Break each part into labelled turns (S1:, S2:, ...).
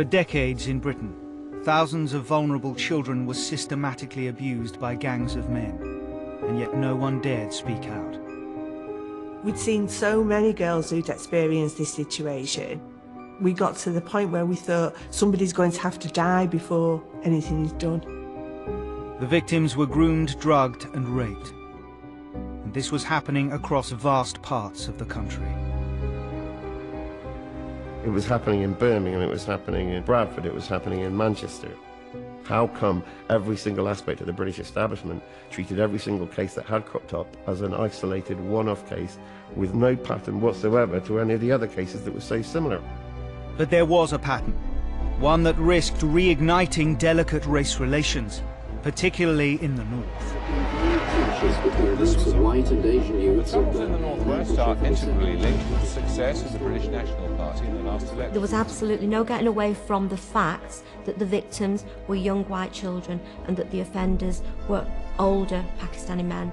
S1: For decades in Britain, thousands of vulnerable children were systematically abused by gangs of men, and yet no one dared speak out.
S2: We'd seen so many girls who'd experienced this situation. We got to the point where we thought somebody's going to have to die before anything is done.
S1: The victims were groomed, drugged and raped. And this was happening across vast parts of the country.
S3: It was happening in Birmingham, it was happening in Bradford, it was happening in Manchester. How come every single aspect of the British establishment treated every single case that had cropped up as an isolated one-off case with no pattern whatsoever to any of the other cases that were so similar?
S1: But there was a pattern, one that risked reigniting delicate race relations, particularly in the north.
S4: This was white and Asian youths.
S5: The troubles in the northwest are intimately linked with the success of the British National Party in the last election.
S6: There was absolutely no getting away from the facts that the victims were young white children and that the offenders were older Pakistani men.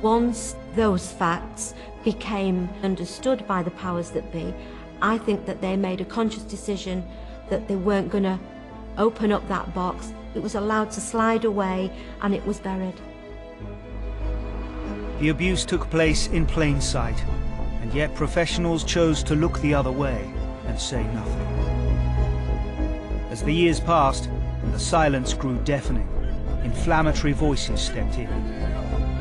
S6: Once those facts became understood by the powers that be, I think that they made a conscious decision that they weren't going to open up that box. It was allowed to slide away and it was buried.
S1: The abuse took place in plain sight, and yet professionals chose to look the other way and say nothing. As the years passed and the silence grew deafening, inflammatory voices stepped in.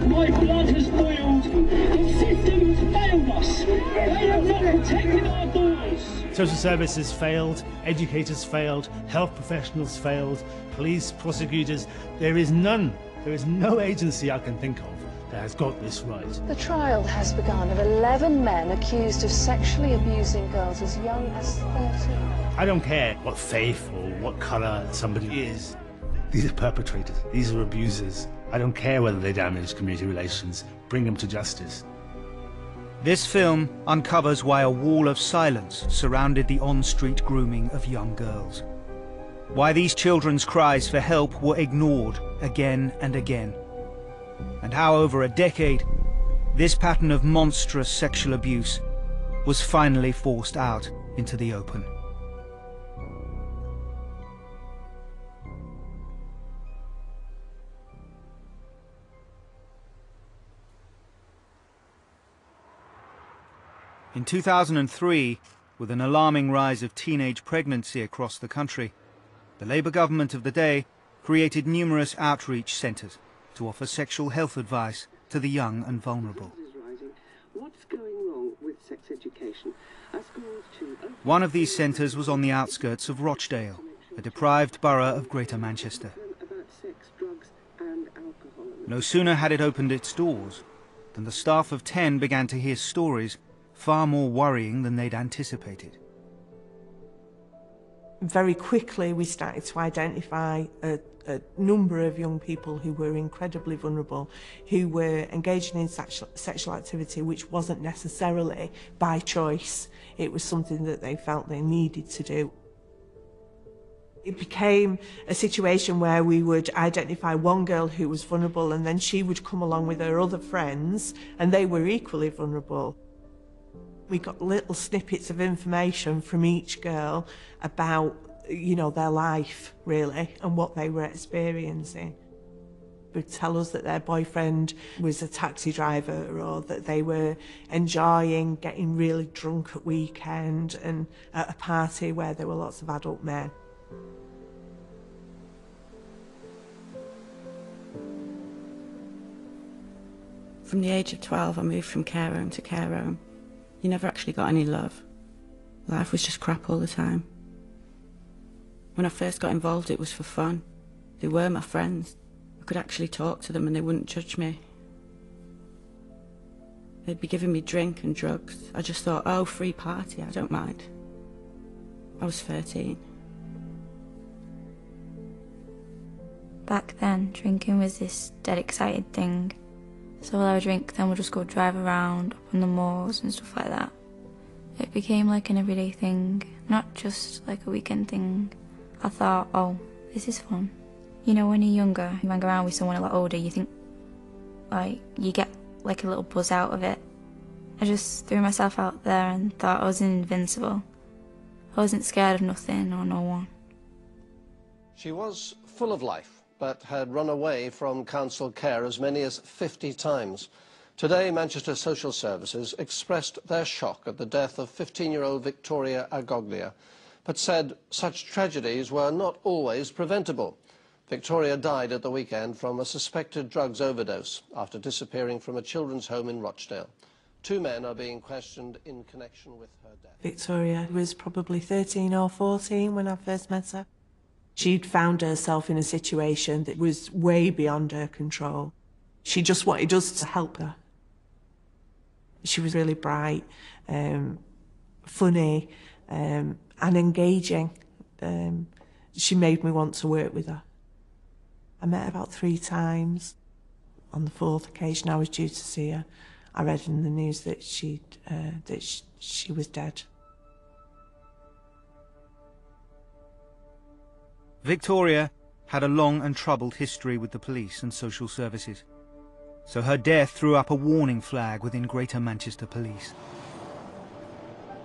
S7: My blood has boiled. The system has failed us. They have not protected our daughters.
S8: Social services failed, educators failed, health professionals failed, police, prosecutors. There is no agency I can think of that has got this right.
S9: The trial has begun of 11 men accused of sexually abusing girls as young as 13.
S8: I don't care what faith or what colour somebody is. These are perpetrators, these are abusers. I don't care whether they damage community relations. Bring them to justice.
S1: This film uncovers why a wall of silence surrounded the on-street grooming of young girls. Why these children's cries for help were ignored again and again. And how over a decade, this pattern of monstrous sexual abuse was finally forced out into the open. In 2003, with an alarming rise of teenage pregnancy across the country, the Labour government of the day created numerous outreach centres to offer sexual health advice to the young and vulnerable.
S4: What's going wrong with sex education?
S1: One of these centres was on the outskirts of Rochdale, a deprived borough of Greater Manchester. No sooner had it opened its doors than the staff of 10 began to hear stories far more worrying than they'd anticipated.
S2: Very quickly we started to identify a number of young people who were incredibly vulnerable, who were engaging in sexual activity which wasn't necessarily by choice. It was something that they felt they needed to do. It became a situation where we would identify one girl who was vulnerable and then she would come along with her other friends and they were equally vulnerable. We got little snippets of information from each girl about, their life, really, and what they were experiencing. They would tell us that their boyfriend was a taxi driver or that they were enjoying getting really drunk at weekend and at a party where there were lots of adult men.
S10: From the age of 12, I moved from care home to care home. You never actually got any love. Life was just crap all the time. When I first got involved, it was for fun. They were my friends. I could actually talk to them and they wouldn't judge me. They'd be giving me drink and drugs. I just thought, oh, free party, I don't mind. I was 13.
S11: Back then, drinking was this dead excited thing. So while I would drink, then we'll just go drive around up on the moors and stuff like that. It became like an everyday thing, not just like a weekend thing. I thought, oh, this is fun. When you're younger, you hang around with someone a lot older, you think, you get like a little buzz out of it. I just threw myself out there and thought I was invincible. I wasn't scared of nothing or no one.
S12: She was full of life, but had run away from council care as many as 50 times. Today, Manchester Social Services expressed their shock at the death of 15-year-old Victoria Agoglia, but said such tragedies were not always preventable. Victoria died at the weekend from a suspected drugs overdose after disappearing from a children's home in Rochdale. 2 men are being questioned in connection with her death.
S2: Victoria was probably 13 or 14 when I first met her. She'd found herself in a situation that was way beyond her control. She just wanted us to help her. She was really bright, funny, and engaging. She made me want to work with her. I met her about 3 times. On the 4th occasion I was due to see her, I read in the news that she was dead.
S1: Victoria had a long and troubled history with the police and social services, so her death threw up a warning flag within Greater Manchester Police.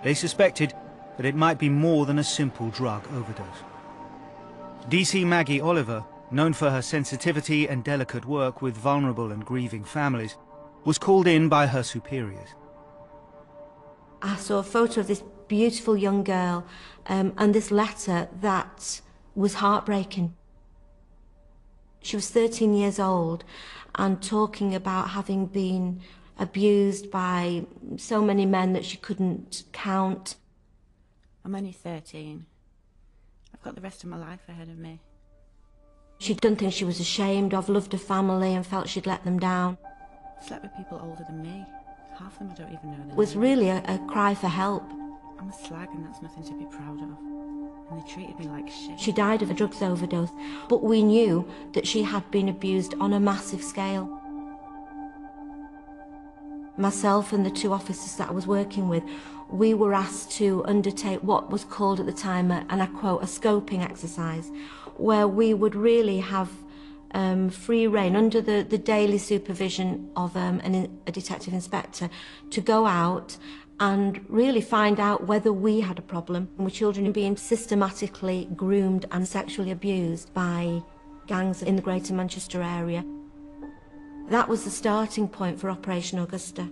S1: They suspected that it might be more than a simple drug overdose. DC Maggie Oliver, known for her sensitivity and delicate work with vulnerable and grieving families, was called in by her superiors.
S6: I saw a photo of this beautiful young girl and this letter that was heartbreaking. She was 13 years old and talking about having been abused by so many men that she couldn't count.
S10: I'm only 13. I've got the rest of my life ahead of me.
S6: She'd done things she was ashamed of, loved her family and felt she'd let them down.
S10: Slept with people older than me. Half of them I don't even know their
S6: It was
S10: names.
S6: really a cry for help.
S10: I'm a slag and that's nothing to be proud of. And they treated me like shit.
S6: She died of a drugs overdose, but we knew that she had been abused on a massive scale. Myself and the 2 officers that I was working with, we were asked to undertake what was called at the time, and I quote, a scoping exercise, where we would really have free rein under the daily supervision of a detective inspector to go out and really find out whether we had a problem with children being systematically groomed and sexually abused by gangs in the Greater Manchester area. That was the starting point for Operation Augusta.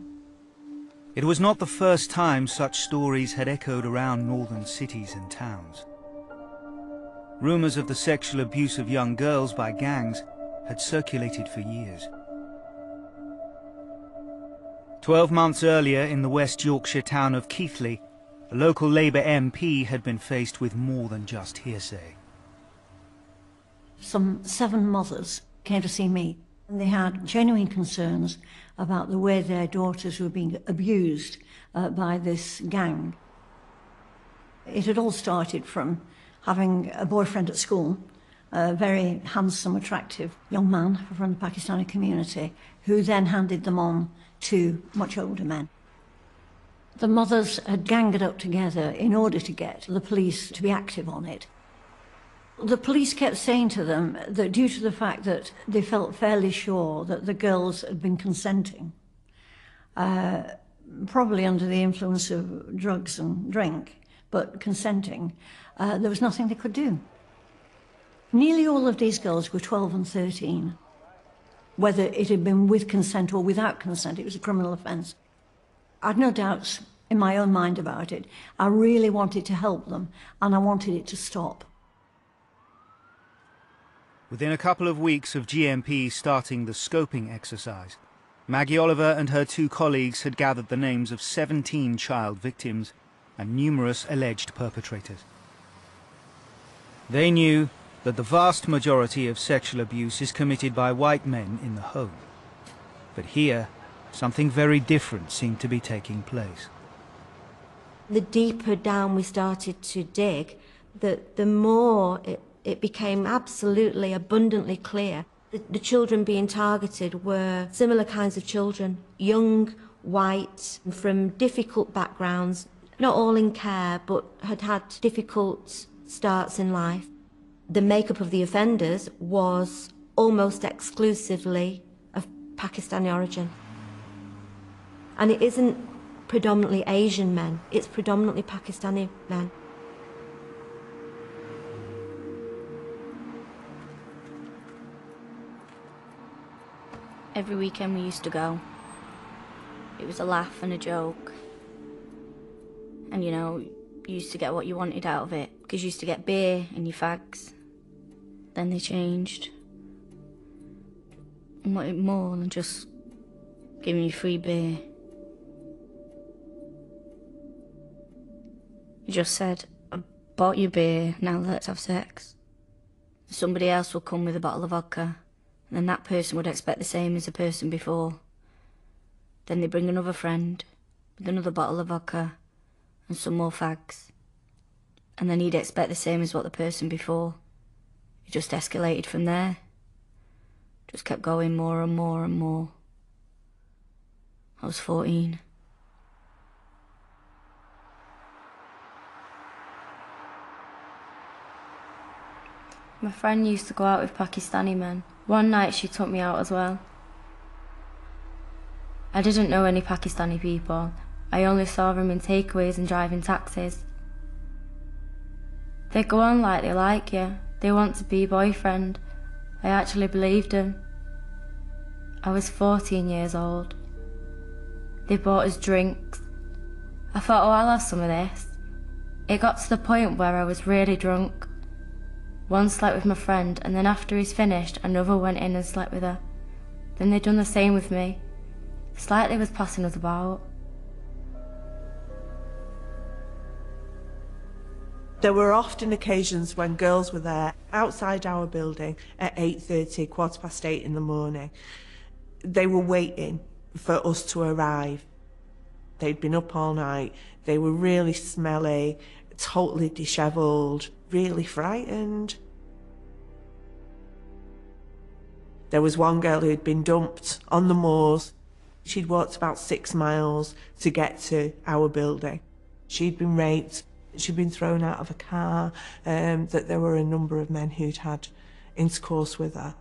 S1: It was not the first time such stories had echoed around northern cities and towns. Rumours of the sexual abuse of young girls by gangs had circulated for years. 12 months earlier, in the West Yorkshire town of Keighley, a local Labour MP had been faced with more than just hearsay.
S13: Some 7 mothers came to see me, and they had genuine concerns about the way their daughters were being abused by this gang. It had all started from having a boyfriend at school, a very handsome, attractive young man from the Pakistani community, who then handed them on to much older men. The mothers had ganged up together in order to get the police to be active on it. The police kept saying to them that due to the fact that they felt fairly sure that the girls had been consenting, probably under the influence of drugs and drink, but consenting, there was nothing they could do. Nearly all of these girls were 12 and 13. Whether it had been with consent or without consent, it was a criminal offence. I had no doubts in my own mind about it. I really wanted to help them, and I wanted it to stop.
S1: Within a couple of weeks of GMP starting the scoping exercise, Maggie Oliver and her 2 colleagues had gathered the names of 17 child victims and numerous alleged perpetrators. They knew that the vast majority of sexual abuse is committed by white men in the home. But here, something very different seemed to be taking place.
S6: The deeper down we started to dig, the more it became absolutely abundantly clear that the children being targeted were similar kinds of children, young, white, from difficult backgrounds, not all in care, but had had difficult starts in life. The makeup of the offenders was almost exclusively of Pakistani origin. And it isn't predominantly Asian men, it's predominantly Pakistani men.
S11: Every weekend we used to go. It was a laugh and a joke. And you know, you used to get what you wanted out of it, because you used to get beer and your fags. Then they changed and wanted more than just giving you free beer. You just said, I bought you beer, now let's have sex. Somebody else would come with a bottle of vodka, and then that person would expect the same as the person before. Then they bring another friend with another bottle of vodka and some more fags. And then he'd expect the same as what the person before. It just escalated from there. Just kept going more and more and more. I was 14. My friend used to go out with Pakistani men. One night she took me out as well. I didn't know any Pakistani people. I only saw them in takeaways and driving taxis. They go on like they like you. They want to be boyfriend. I actually believed them. I was 14 years old. They bought us drinks. I thought, oh, I'll have some of this. It got to the point where I was really drunk. One slept with my friend, and then after he's finished, another went in and slept with her. Then they'd done the same with me. It's like they was passing us about.
S2: There were often occasions when girls were there outside our building at 8:30, 8:15 in the morning. They were waiting for us to arrive. They'd been up all night. They were really smelly, totally dishevelled, really frightened. There was one girl who'd been dumped on the moors. She'd walked about 6 miles to get to our building. She'd been raped. She'd been thrown out of a car, that there were a number of men who'd had intercourse with her.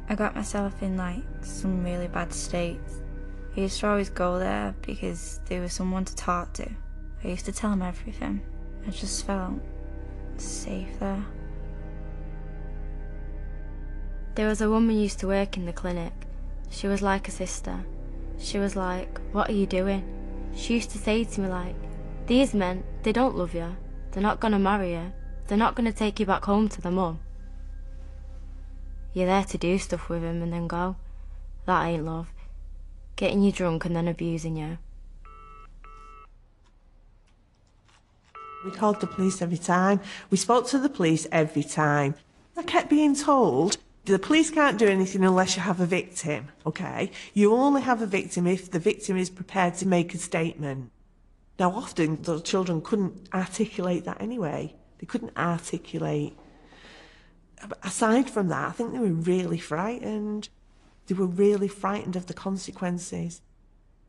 S11: I got myself in like some really bad states. I used to always go there because there was someone to talk to. I used to tell them everything. I just felt safe there. There was a woman who used to work in the clinic. She was like a sister. She was like, what are you doing? She used to say to me like, these men, they don't love you. They're not gonna marry you. They're not gonna take you back home to their mum. You're there to do stuff with them and then go. That ain't love. Getting you drunk and then abusing you.
S2: We called the police every time. We spoke to the police every time. I kept being told, the police can't do anything unless you have a victim, okay? You only have a victim if the victim is prepared to make a statement. Now, often the children couldn't articulate that anyway. They couldn't articulate. Aside from that, I think they were really frightened. They were really frightened of the consequences.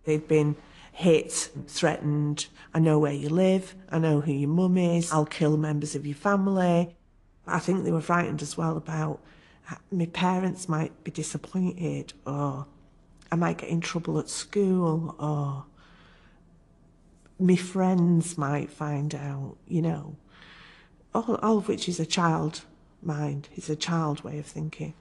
S2: They'd been hit, threatened, I know where you live, I know who your mum is, I'll kill members of your family. I think they were frightened as well about my parents might be disappointed, or I might get in trouble at school, or my friends might find out, you know. All of which is a child mind, it's a child way of thinking.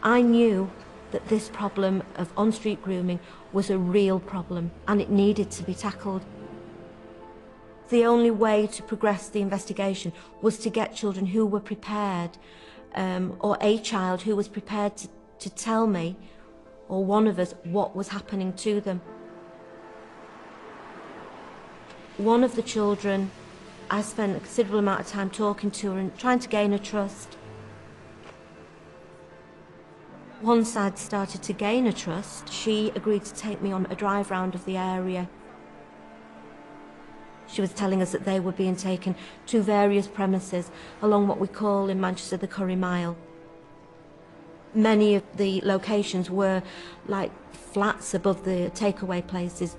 S6: I knew that this problem of on-street grooming was a real problem and it needed to be tackled. The only way to progress the investigation was to get children who were prepared, or a child who was prepared to tell me, or one of us, what was happening to them. One of the children, I spent a considerable amount of time talking to her and trying to gain her trust. Once I'd started to gain her trust, she agreed to take me on a drive round of the area. She was telling us that they were being taken to various premises along what we call in Manchester the Curry Mile. Many of the locations were like flats above the takeaway places.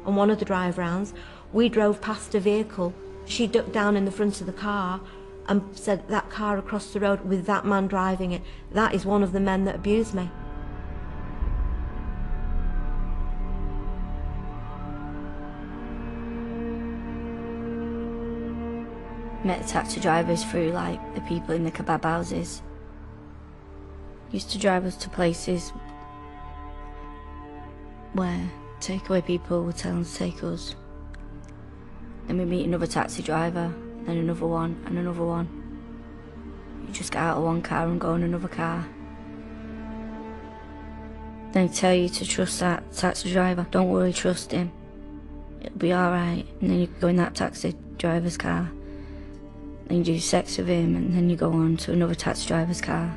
S6: On one of the drive rounds, we drove past a vehicle. She ducked down in the front of the car and said that car across the road with that man driving it, that is one of the men that abused me.
S11: Met the taxi drivers through like the people in the kebab houses. Used to drive us to places where takeaway people were telling us to take us. Then we meet another taxi driver, then another one and another one. You just get out of one car and go in another car. They tell you to trust that taxi driver. Don't worry, trust him. It'll be alright. And then you go in that taxi driver's car. Then you do sex with him, and then you go on to another taxi driver's car.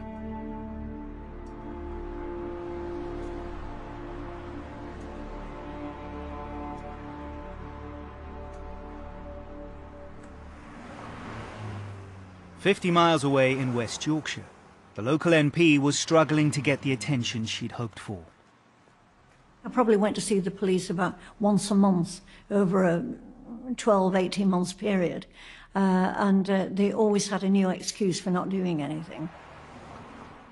S1: "50 miles away in West Yorkshire, the local MP was struggling to get the attention she'd hoped for.
S13: I probably went to see the police about once a month over a 12, 18 months period. And they always had a new excuse for not doing anything.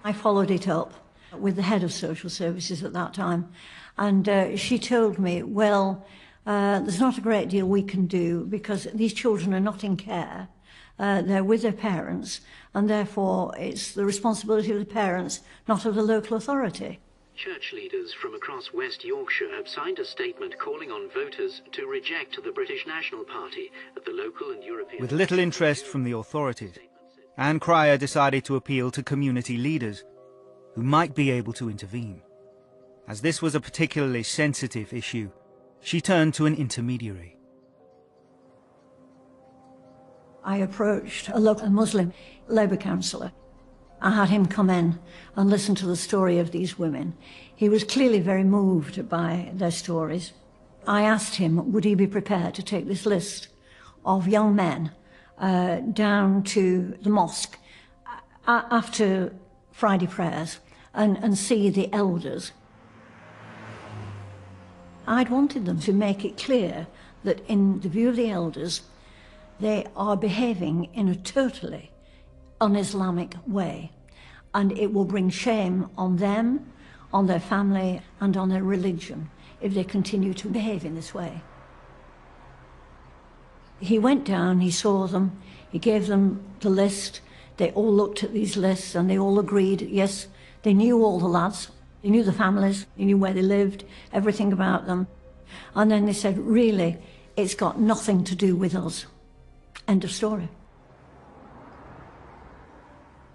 S13: I followed it up with the head of social services at that time, and she told me, well, there's not a great deal we can do because these children are not in care, they're with their parents, and therefore it's the responsibility of the parents, not of the local authority.
S14: Church leaders from across West Yorkshire have signed a statement calling on voters to reject the British National Party at the local and European...
S1: With little interest from the authorities, Anne Cryer decided to appeal to community leaders who might be able to intervene. As this was a particularly sensitive issue, she turned to an intermediary.
S13: I approached a local Muslim Labour councillor. I had him come in and listen to the story of these women. He was clearly very moved by their stories. I asked him, would he be prepared to take this list of young men down to the mosque after Friday prayers and see the elders. I'd wanted them to make it clear that in the view of the elders, they are behaving in a totally un-Islamic way, and it will bring shame on them, on their family, and on their religion if they continue to behave in this way. He went down, he saw them, he gave them the list. They all looked at these lists and they all agreed, yes, they knew all the lads, they knew the families, they knew where they lived, everything about them. And then they said, really, it's got nothing to do with us. End of story.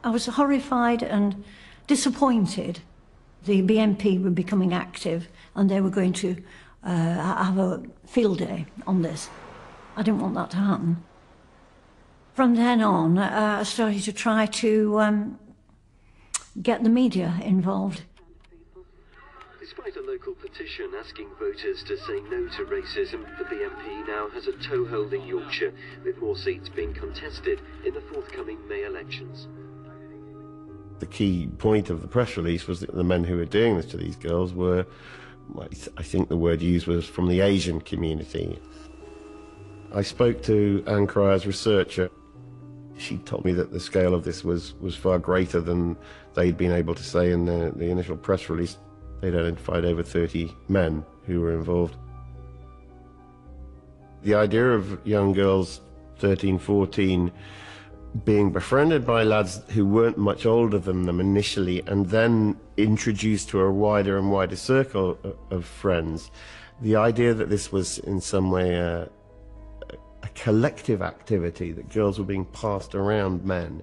S13: I was horrified and disappointed. The BNP were becoming active and they were going to have a field day on this. I didn't want that to happen. From then on, I started to try to get the media involved.
S14: Despite a local petition asking voters to say no to racism, the BNP now has a toehold in Yorkshire, with more seats being contested in the forthcoming May elections.
S3: The key point of the press release was that the men who were doing this to these girls were, I think the word used was from the Asian community. I spoke to Anne Cryer's researcher. She told me that the scale of this was far greater than they'd been able to say in the initial press release. They'd identified over 30 men who were involved. The idea of young girls, 13, 14, being befriended by lads who weren't much older than them initially and then introduced to a wider and wider circle of friends, the idea that this was in some way a collective activity, that girls were being passed around men,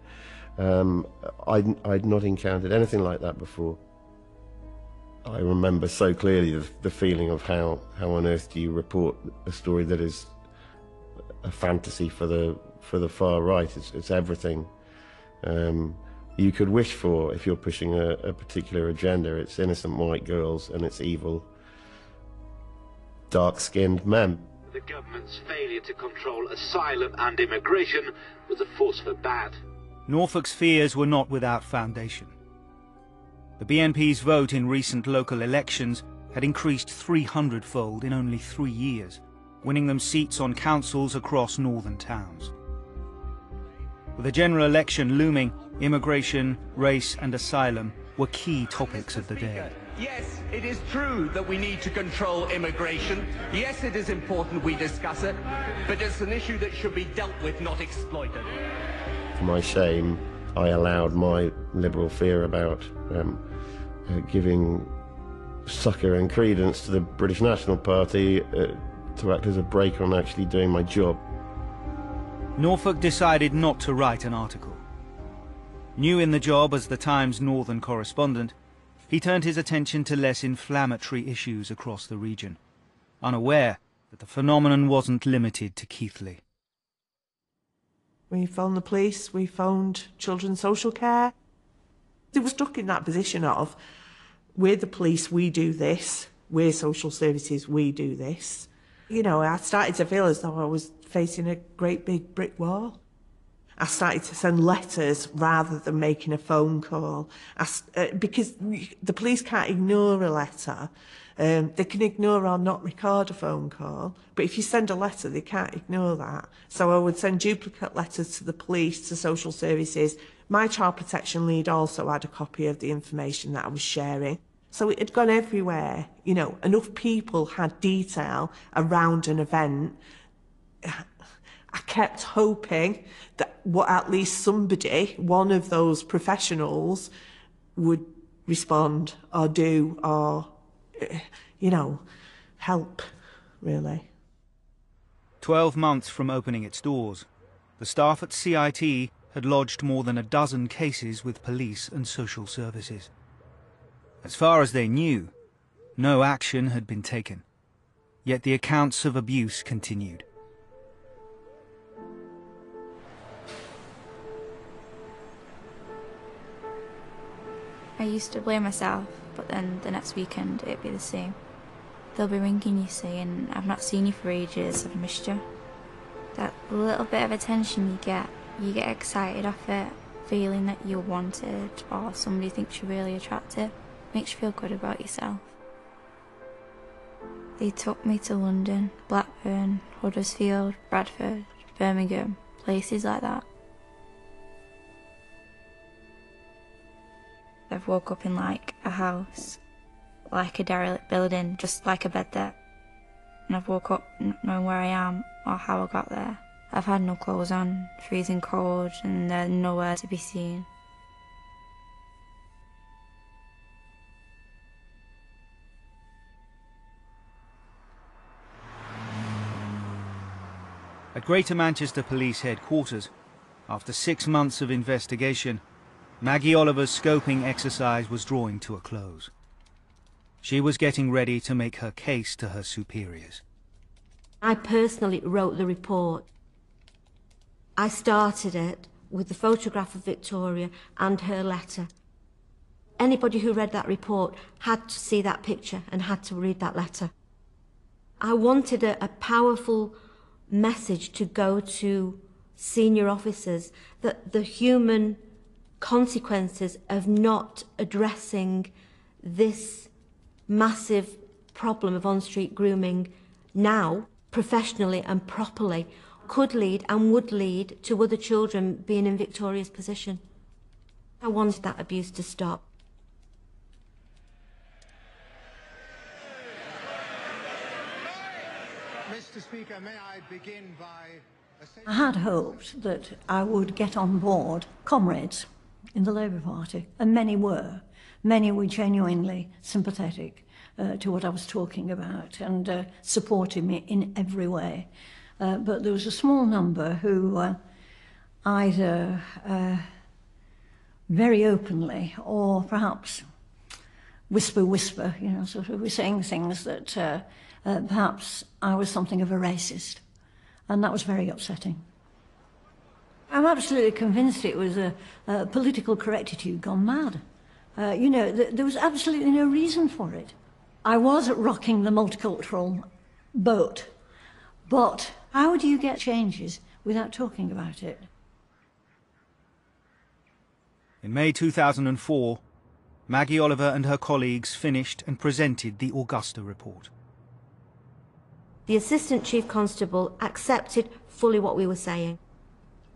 S3: I'd not encountered anything like that before. I remember so clearly the feeling of how on earth do you report a story that is a fantasy for the far right. It's everything you could wish for if you're pushing a particular agenda. It's innocent white girls and it's evil, dark-skinned men.
S14: The government's failure to control asylum and immigration was a force for bad.
S1: Norfolk's fears were not without foundation. The BNP's vote in recent local elections had increased 300-fold in only 3 years, winning them seats on councils across northern towns. With the general election looming, immigration, race and asylum were key topics of the day.
S15: Yes, it is true that we need to control immigration. Yes, it is important we discuss it, but it's an issue that should be dealt with, not exploited.
S3: To my shame, I allowed my liberal fear about giving succour and credence to the British National Party to act as a brake on actually doing my job.
S1: Norfolk decided not to write an article. New in the job as the Times Northern correspondent, he turned his attention to less inflammatory issues across the region, unaware that the phenomenon wasn't limited to Keighley.
S2: We phoned the police, we phoned children's social care. They were stuck in that position of, we're the police, we do this, we're social services, we do this. You know, I started to feel as though I was facing a great big brick wall. I started to send letters rather than making a phone call. Because the police can't ignore a letter. They can ignore or not record a phone call. But if you send a letter, they can't ignore that. So I would send duplicate letters to the police, to social services. My child protection lead also had a copy of the information that I was sharing. So it had gone everywhere. You know, enough people had detail around an event. I kept hoping that at least somebody, one of those professionals, would respond or do or, you know, help, really.
S1: 12 months from opening its doors, the staff at CIT had lodged more than a dozen cases with police and social services. As far as they knew, no action had been taken, yet the accounts of abuse continued.
S11: I used to blame myself, but then the next weekend it'd be the same. They'll be ringing you saying, I've not seen you for ages, I've missed you. That little bit of attention you get excited off it, feeling that you're wanted or somebody thinks you're really attractive, makes you feel good about yourself. They took me to London, Blackburn, Huddersfield, Bradford, Birmingham, places like that. I've woke up in like a house, like a derelict building, just like a bed there. And I've woke up not knowing where I am or how I got there. I've had no clothes on, freezing cold, and they're nowhere to be seen.
S1: At Greater Manchester Police Headquarters, after 6 months of investigation, Maggie Oliver's scoping exercise was drawing to a close. She was getting ready to make her case to her superiors.
S6: I personally wrote the report. I started it with the photograph of Victoria and her letter. Anybody who read that report had to see that picture and had to read that letter. I wanted a powerful message to go to senior officers that the human consequences of not addressing this massive problem of on-street grooming now, professionally and properly, could lead and would lead to other children being in Victoria's position. I wanted that abuse to stop.
S16: Mr. Speaker, may I begin by...
S13: I had hoped that I would get on board comrades in the Labour Party, and many were. Many were genuinely sympathetic to what I was talking about and supported me in every way. But there was a small number who either very openly or perhaps whisper, you know, sort of were saying things that perhaps I was something of a racist. And that was very upsetting. I'm absolutely convinced it was a political correctitude gone mad. You know, there was absolutely no reason for it. I was rocking the multicultural boat, but how do you get changes without talking about it?
S1: In May 2004, Maggie Oliver and her colleagues finished and presented the Augusta report.
S6: The Assistant Chief Constable accepted fully what we were saying.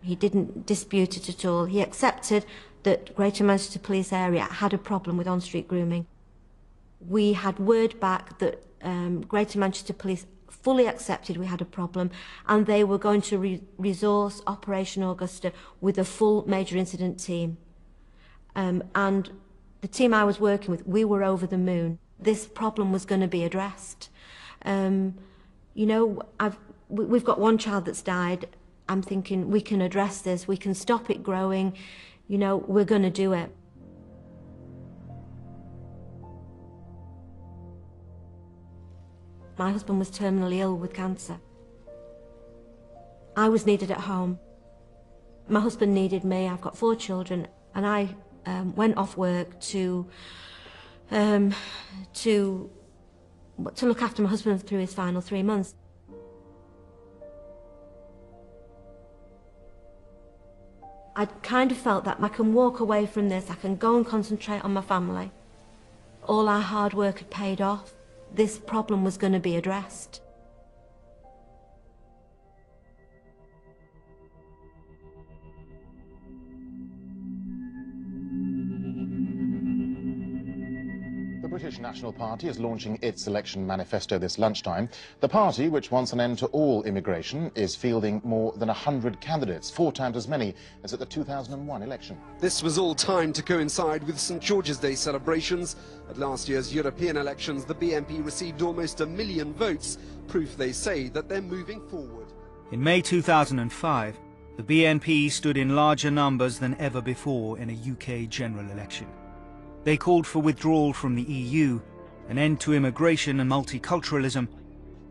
S6: He didn't dispute it at all. He accepted that Greater Manchester Police Area had a problem with on-street grooming. We had word back that Greater Manchester Police fully accepted we had a problem, and they were going to resource Operation Augusta with a full major incident team. And the team I was working with, we were over the moon. This problem was going to be addressed. You know, we've got one child that's died. I'm thinking we can address this, we can stop it growing, you know, we're going to do it. My husband was terminally ill with cancer. I was needed at home. My husband needed me. I've got 4 children, and I went off work to look after my husband through his final 3 months. I kind of felt that I can walk away from this, I can go and concentrate on my family. All our hard work had paid off. This problem was going to be addressed.
S17: The British National Party is launching its election manifesto this lunchtime. The party, which wants an end to all immigration, is fielding more than 100 candidates, 4 times as many as at the 2001 election.
S18: This was all timed to coincide with St George's Day celebrations. At last year's European elections, the BNP received almost 1 million votes, proof, they say, that they're moving forward.
S1: In May 2005, the BNP stood in larger numbers than ever before in a UK general election. They called for withdrawal from the EU, an end to immigration and multiculturalism,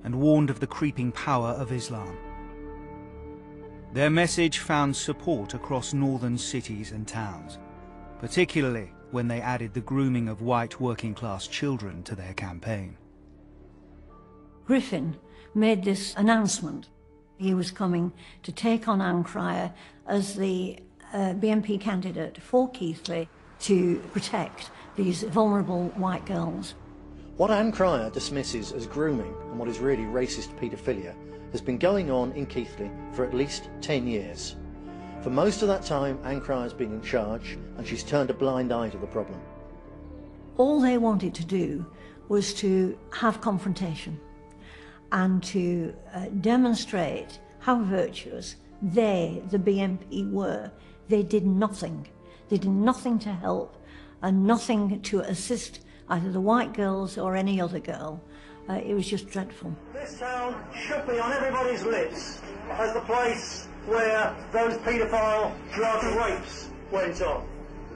S1: and warned of the creeping power of Islam. Their message found support across northern cities and towns, particularly when they added the grooming of white working-class children to their campaign.
S13: Griffin made this announcement. He was coming to take on Anne Cryer as the BNP candidate for Keighley to protect these vulnerable white girls.
S19: What Anne Cryer dismisses as grooming and what is really racist paedophilia has been going on in Keighley for at least 10 years. For most of that time, Anne Cryer's been in charge, and she's turned a blind eye to the problem.
S13: All they wanted to do was to have confrontation and to demonstrate how virtuous they, the BNP, were. They did nothing. They did nothing to help and nothing to assist either the white girls or any other girl. It was just dreadful.
S20: This town should be on everybody's lips as the place where those paedophile drug rapes went on.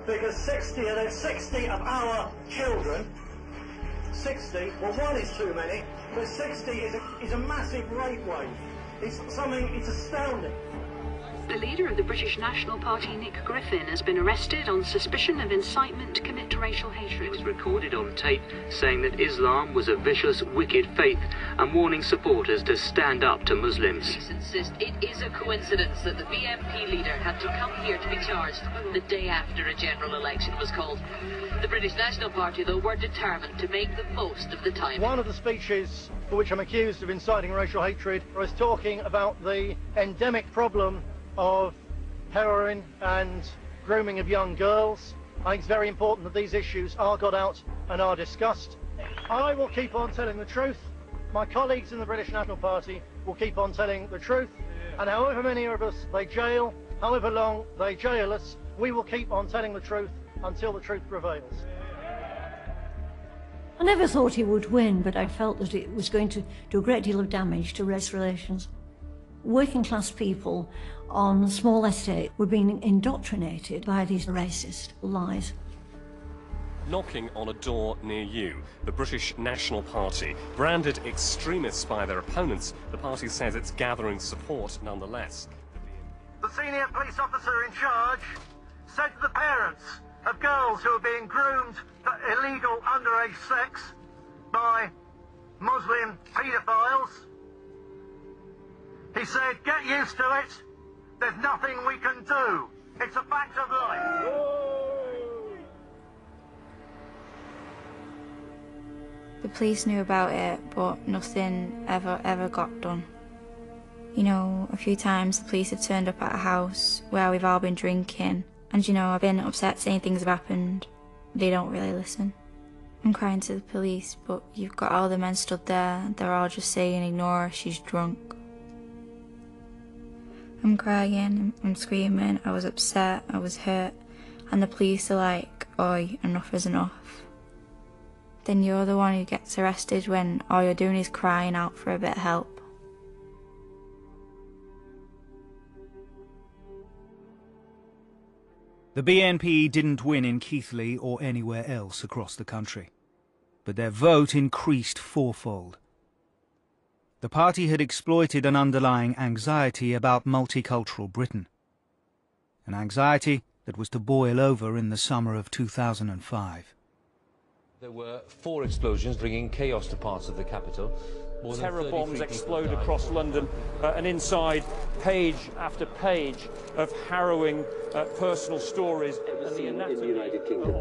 S20: Because 60 of our children, 60, well, 1 is too many, but 60 is a massive rape wave. It's astounding.
S21: The leader of the British National Party, Nick Griffin, has been arrested on suspicion of incitement to commit racial hatred.
S14: He was recorded on tape saying that Islam was a vicious, wicked faith and warning supporters to stand up to Muslims.
S22: Police insist it is a coincidence that the BNP leader had to come here to be charged the day after a general election was called. The British National Party, though, were determined to make the most of the time.
S20: One of the speeches for which I'm accused of inciting racial hatred was talking about the endemic problem of heroin and grooming of young girls. I think it's very important that these issues are got out and are discussed. I will keep on telling the truth. My colleagues in the British National Party will keep on telling the truth. And however many of us they jail, however long they jail us, we will keep on telling the truth until the truth prevails.
S13: I never thought he would win, but I felt that it was going to do a great deal of damage to race relations. Working class people on small estates were being indoctrinated by these racist lies.
S23: Knocking on a door near you. The British National Party. Branded extremists by their opponents, the party says it's gathering support nonetheless.
S20: The senior police officer in charge said to the parents of girls who are being groomed for illegal underage sex by Muslim paedophiles, he said, "Get used to it. There's nothing we can do. It's a fact of life."
S11: The police knew about it, but nothing ever got done. You know, a few times the police have turned up at a house where we've all been drinking, and you know, I've been upset saying things have happened. They don't really listen. I'm crying to the police, but you've got all the men stood there, they're all just saying, ignore her, she's drunk. I'm crying, I'm screaming, I was upset, I was hurt, and the police are like, oi, enough is enough. Then you're the one who gets arrested when all you're doing is crying out for a bit of help.
S1: The BNP didn't win in Keighley or anywhere else across the country, but their vote increased fourfold. The party had exploited an underlying anxiety about multicultural Britain, an anxiety that was to boil over in the summer of 2005.
S5: There were 4 explosions bringing chaos to parts of the capital.
S7: Terror bombs explode across London, and inside, page after page of harrowing personal stories.
S4: In the United Kingdom.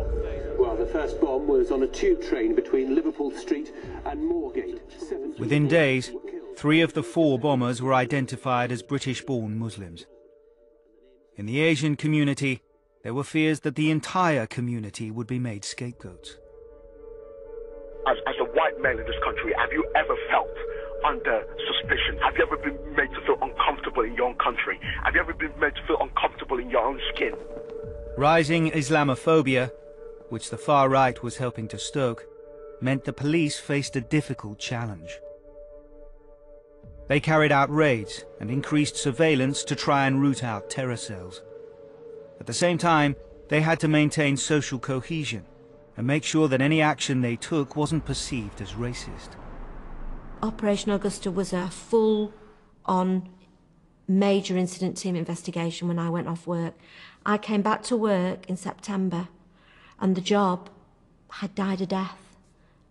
S4: Well, the first bomb was on a tube train between Liverpool Street and Moorgate.
S1: Within days, 3 of the 4 bombers were identified as British-born Muslims. In the Asian community, there were fears that the entire community would be made scapegoats.
S9: As a white male in this country, have you ever felt under suspicion? Have you ever been made to feel uncomfortable in your own country? Have you ever been made to feel uncomfortable in your own skin?
S1: Rising Islamophobia, which the far right was helping to stoke, meant the police faced a difficult challenge. They carried out raids and increased surveillance to try and root out terror cells. At the same time, they had to maintain social cohesion and make sure that any action they took wasn't perceived as racist.
S6: Operation Augusta was a full-on major incident team investigation when I went off work. I came back to work in September and the job had died a death.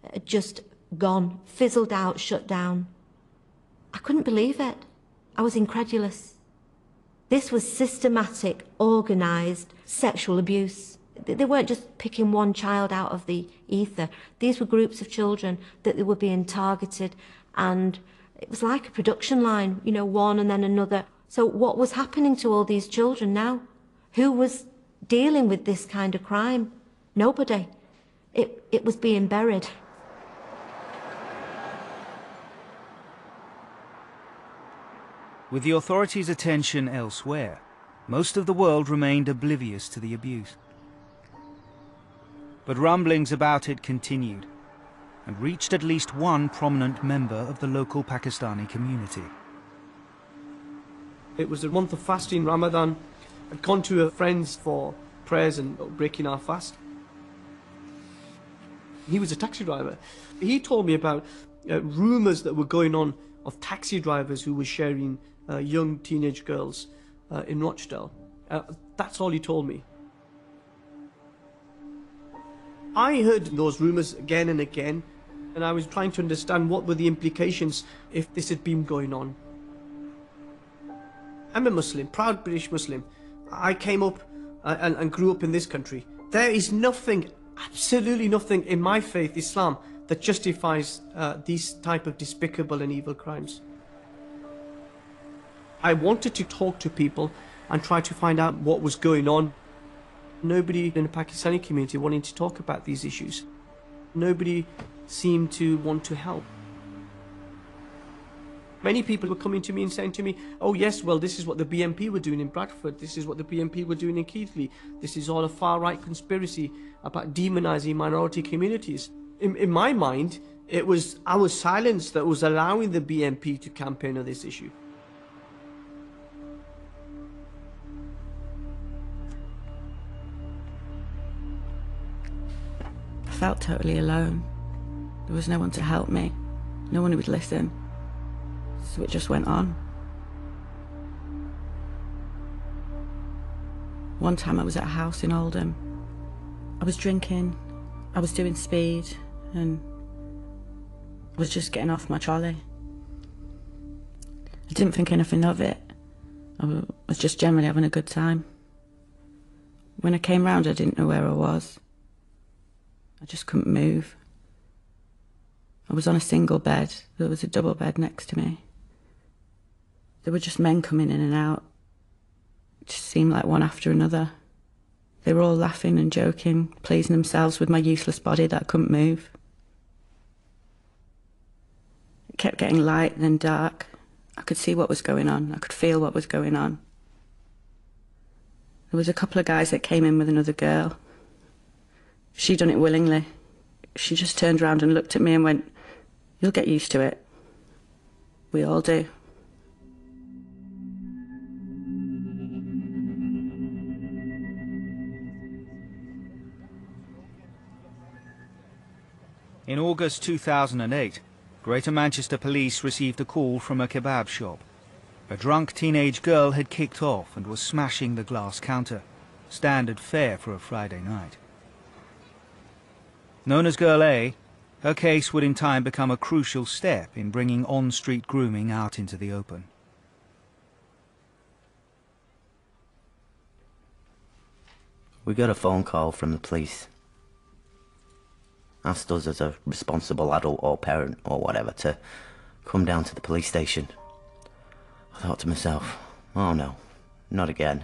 S6: It had just gone, fizzled out, shut down. I couldn't believe it. I was incredulous. This was systematic, organised sexual abuse. They weren't just picking one child out of the ether. These were groups of children that they were being targeted, and it was like a production line, you know, one and then another. So what was happening to all these children now? Who was dealing with this kind of crime? Nobody. It was being buried.
S1: With the authorities' attention elsewhere, most of the world remained oblivious to the abuse. But rumblings about it continued and reached at least one prominent member of the local Pakistani community.
S24: It was a month of fasting, Ramadan. I'd gone to a friend's for prayers and breaking our fast. He was a taxi driver. He told me about rumours that were going on of taxi drivers who were sharing young teenage girls in Rochdale. That's all he told me. I heard those rumours again and again, and I was trying to understand what were the implications if this had been going on. I'm a Muslim, proud British Muslim. I came up and grew up in this country. There is nothing, absolutely nothing in my faith, Islam, that justifies these type of despicable and evil crimes. I wanted to talk to people and try to find out what was going on. Nobody in the Pakistani community wanted to talk about these issues. Nobody seemed to want to help. Many people were coming to me and saying to me, oh yes, well this is what the BNP were doing in Bradford, this is what the BNP were doing in Keighley, this is all a far-right conspiracy about demonising minority communities. In my mind, it was our silence that was allowing the BNP to campaign on this issue.
S10: I felt totally alone. There was no one to help me, no one who would listen. So it just went on. One time I was at a house in Oldham. I was drinking, I was doing speed, and I was just getting off my trolley. I didn't think anything of it. I was just generally having a good time. When I came round, I didn't know where I was. I just couldn't move. I was on a single bed. There was a double bed next to me. There were just men coming in and out. It just seemed like one after another. They were all laughing and joking, pleasing themselves with my useless body that I couldn't move. It kept getting light and then dark. I could see what was going on. I could feel what was going on. There was a couple of guys that came in with another girl. She'd done it willingly. She just turned around and looked at me and went, "You'll get used to it." We all do.
S1: In August 2008, Greater Manchester Police received a call from a kebab shop. A drunk teenage girl had kicked off and was smashing the glass counter, standard fare for a Friday night. Known as Girl A, her case would in time become a crucial step in bringing on-street grooming out into the open.
S3: We got a phone call from the police. Asked us as a responsible adult or parent or whatever to come down to the police station. I thought to myself, oh no, not again.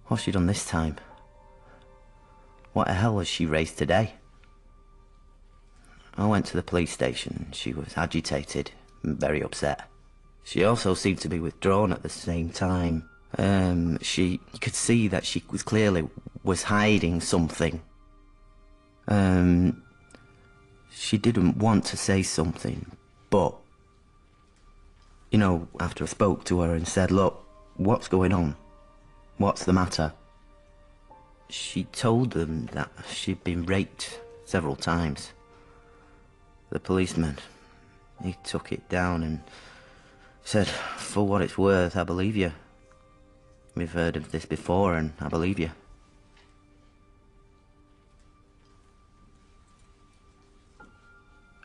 S3: What's she done this time? What the hell has she raised today? I went to the police station. She was agitated and very upset. She also seemed to be withdrawn at the same time. You could see that she was clearly hiding something. She didn't want to say something, but, you know, after I spoke to her and said, look, what's going on? What's the matter? She told them that she'd been raped several times. The policeman, he took it down and said, for what it's worth, I believe you. We've heard of this before and I believe you.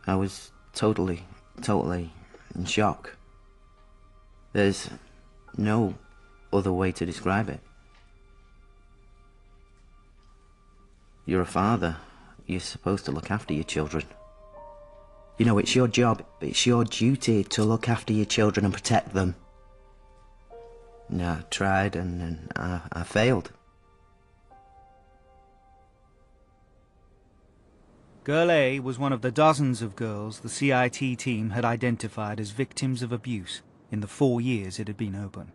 S3: I was totally in shock. There's no other way to describe it. You're a father. You're supposed to look after your children. You know, it's your job, it's your duty to look after your children and protect them. No, I tried and I failed.
S1: Girl A was one of the dozens of girls the CIT team had identified as victims of abuse in the 4 years it had been open.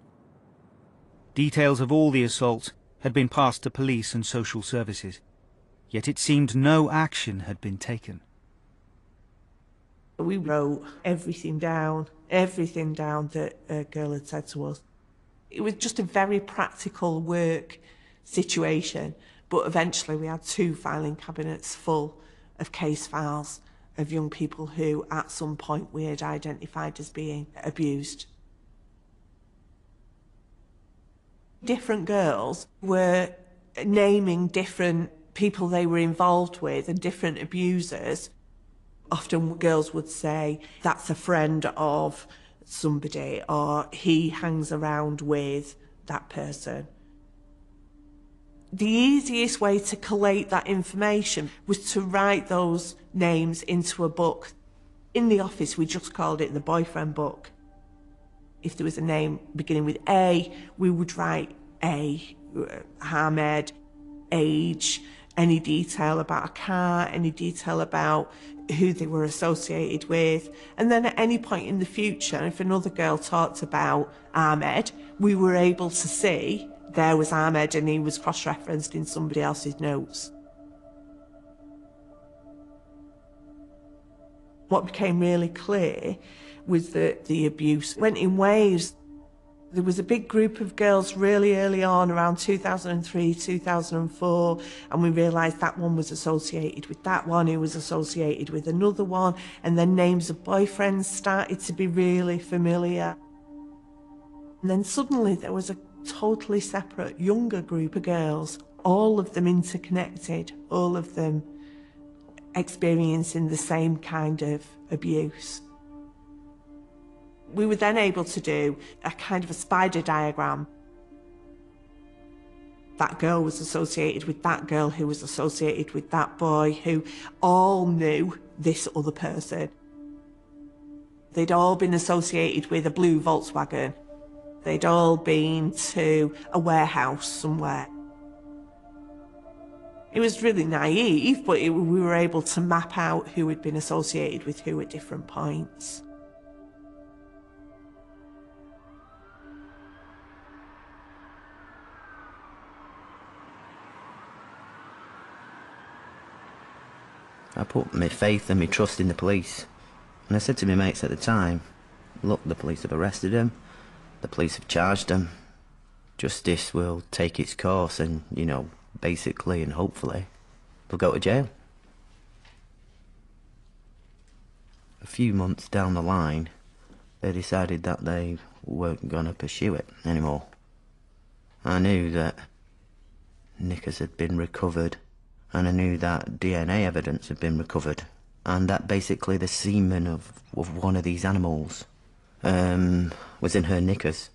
S1: Details of all the assaults had been passed to police and social services, yet it seemed no action had been taken.
S2: We wrote everything down that a girl had said to us. It was just a very practical work situation, but eventually we had 2 filing cabinets full of case files of young people who at some point we had identified as being abused. Different girls were naming different people they were involved with and different abusers. Often girls would say, that's a friend of somebody, or he hangs around with that person. The easiest way to collate that information was to write those names into a book. In the office, we just called it the boyfriend book. If there was a name beginning with A, we would write A, Ahmed, age, any detail about a car, any detail about who they were associated with. And then at any point in the future, if another girl talked about Ahmed, we were able to see there was Ahmed and he was cross-referenced in somebody else's notes. What became really clear was that the abuse went in waves. There was a big group of girls really early on, around 2003, 2004, and we realised that one was associated with that one, who was associated with another one, and then names of boyfriends started to be really familiar. And then suddenly there was a totally separate, younger group of girls, all of them interconnected, all of them experiencing the same kind of abuse. We were then able to do a kind of a spider diagram. That girl was associated with that girl who was associated with that boy, who all knew this other person. They'd all been associated with a blue Volkswagen. They'd all been to a warehouse somewhere. It was really naive, but we were able to map out who had been associated with who at different points.
S3: I put my faith and my trust in the police. And I said to my mates at the time, look, the police have arrested him. The police have charged him. Justice will take its course and, you know, basically and hopefully, they'll go to jail. A few months down the line, they decided that they weren't going to pursue it anymore. I knew that knickers had been recovered, and I knew that DNA evidence had been recovered, and that basically the semen of one of these animals was in her knickers.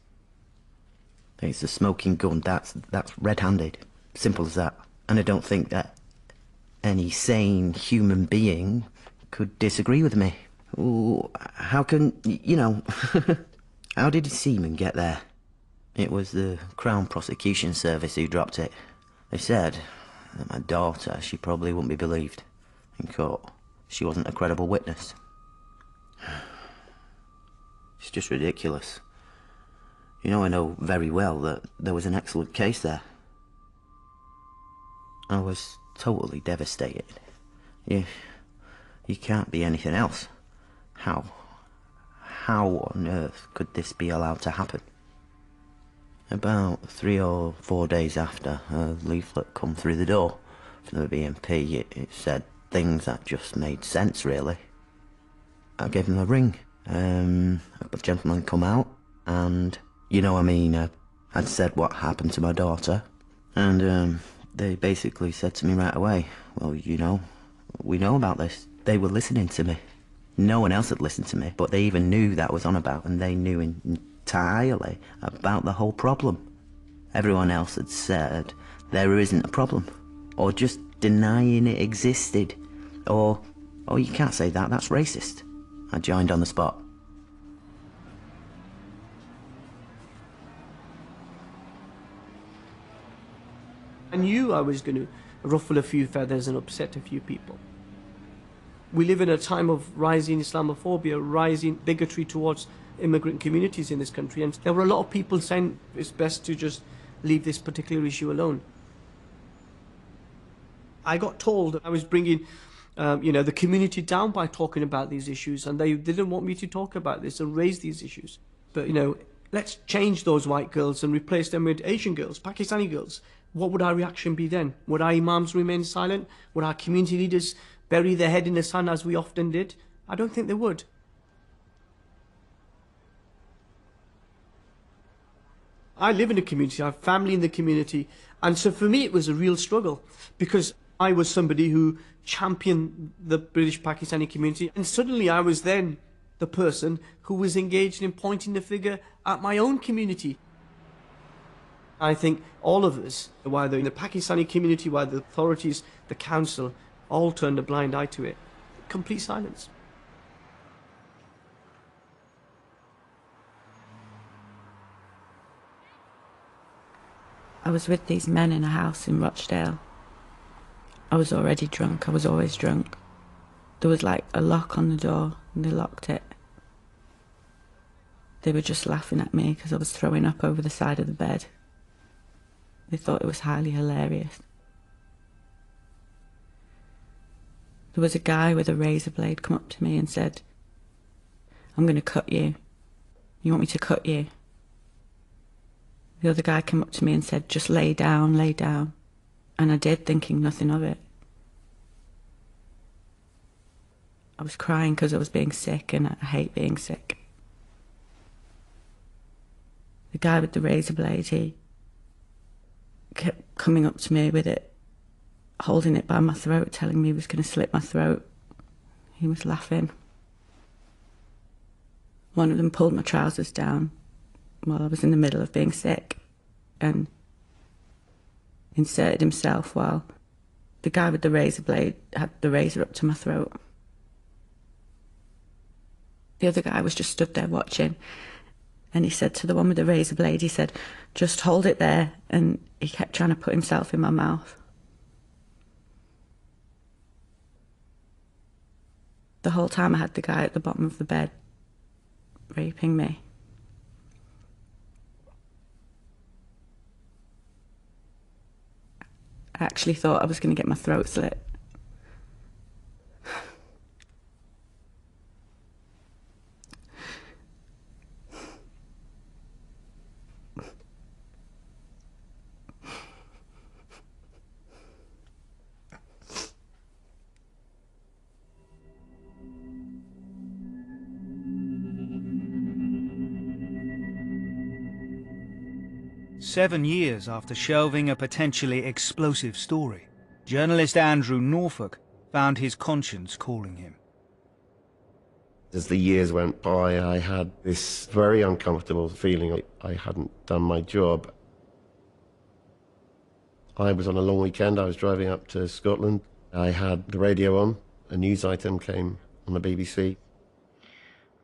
S3: It's a smoking gun, that's red-handed, simple as that. And I don't think that any sane human being could disagree with me. Ooh, how can, you know, how did the semen get there? It was the Crown Prosecution Service who dropped it. They said that my daughter, she probably wouldn't be believed in court. She wasn't a credible witness. It's just ridiculous. You know, I know very well that there was an excellent case there. I was totally devastated. You can't be anything else. How on earth could this be allowed to happen? About 3 or 4 days after, a leaflet come through the door from the BNP. It said things that just made sense, really. I gave him a ring. A gentleman come out, and, you know, I mean, I'd said what happened to my daughter, and they basically said to me right away, well, you know, we know about this. They were listening to me. No one else had listened to me, but they even knew that was on about, and they knew entirely about the whole problem. Everyone else had said there isn't a problem, or just denying it existed, or you can't say that, that's racist. I joined on the spot.
S24: I knew I was going to ruffle a few feathers and upset a few people. We live in a time of rising Islamophobia, rising bigotry towards immigrant communities in this country, and there were a lot of people saying it's best to just leave this particular issue alone. I got told I was bringing you know, the community down by talking about these issues, and they didn't want me to talk about this and raise these issues. But, you know, let's change those white girls and replace them with Asian girls, Pakistani girls. What would our reaction be then? Would our imams remain silent? Would our community leaders bury their head in the sand as we often did? I don't think they would. I live in a community, I have family in the community, and so for me it was a real struggle, because I was somebody who championed the British Pakistani community, and suddenly I was then the person who was engaged in pointing the finger at my own community. I think all of us, whether in the Pakistani community, whether the authorities, the council, all turned a blind eye to it. Complete silence.
S10: I was with these men in a house in Rochdale. I was already drunk, I was always drunk. There was like a lock on the door, and they locked it. They were just laughing at me because I was throwing up over the side of the bed. They thought it was highly hilarious. There was a guy with a razor blade come up to me and said, I'm going to cut you. You want me to cut you? The other guy came up to me and said, just lay down, lay down. And I did, thinking nothing of it. I was crying because I was being sick, and I hate being sick. The guy with the razor blade, he kept coming up to me with it, holding it by my throat, telling me he was going to slit my throat. He was laughing. One of them pulled my trousers down while I was in the middle of being sick, and inserted himself while the guy with the razor blade had the razor up to my throat. The other guy was just stood there watching, And he said to the one with the razor blade, he said, just hold it there. And he kept trying to put himself in my mouth. The whole time I had the guy at the bottom of the bed raping me. I actually thought I was going to get my throat slit.
S1: "7 years after shelving a potentially explosive story, journalist Andrew Norfolk found his conscience calling him.
S8: As the years went by, I had this very uncomfortable feeling I hadn't done my job. I was on a long weekend. I was driving up to Scotland. I had the radio on. A news item came on the BBC.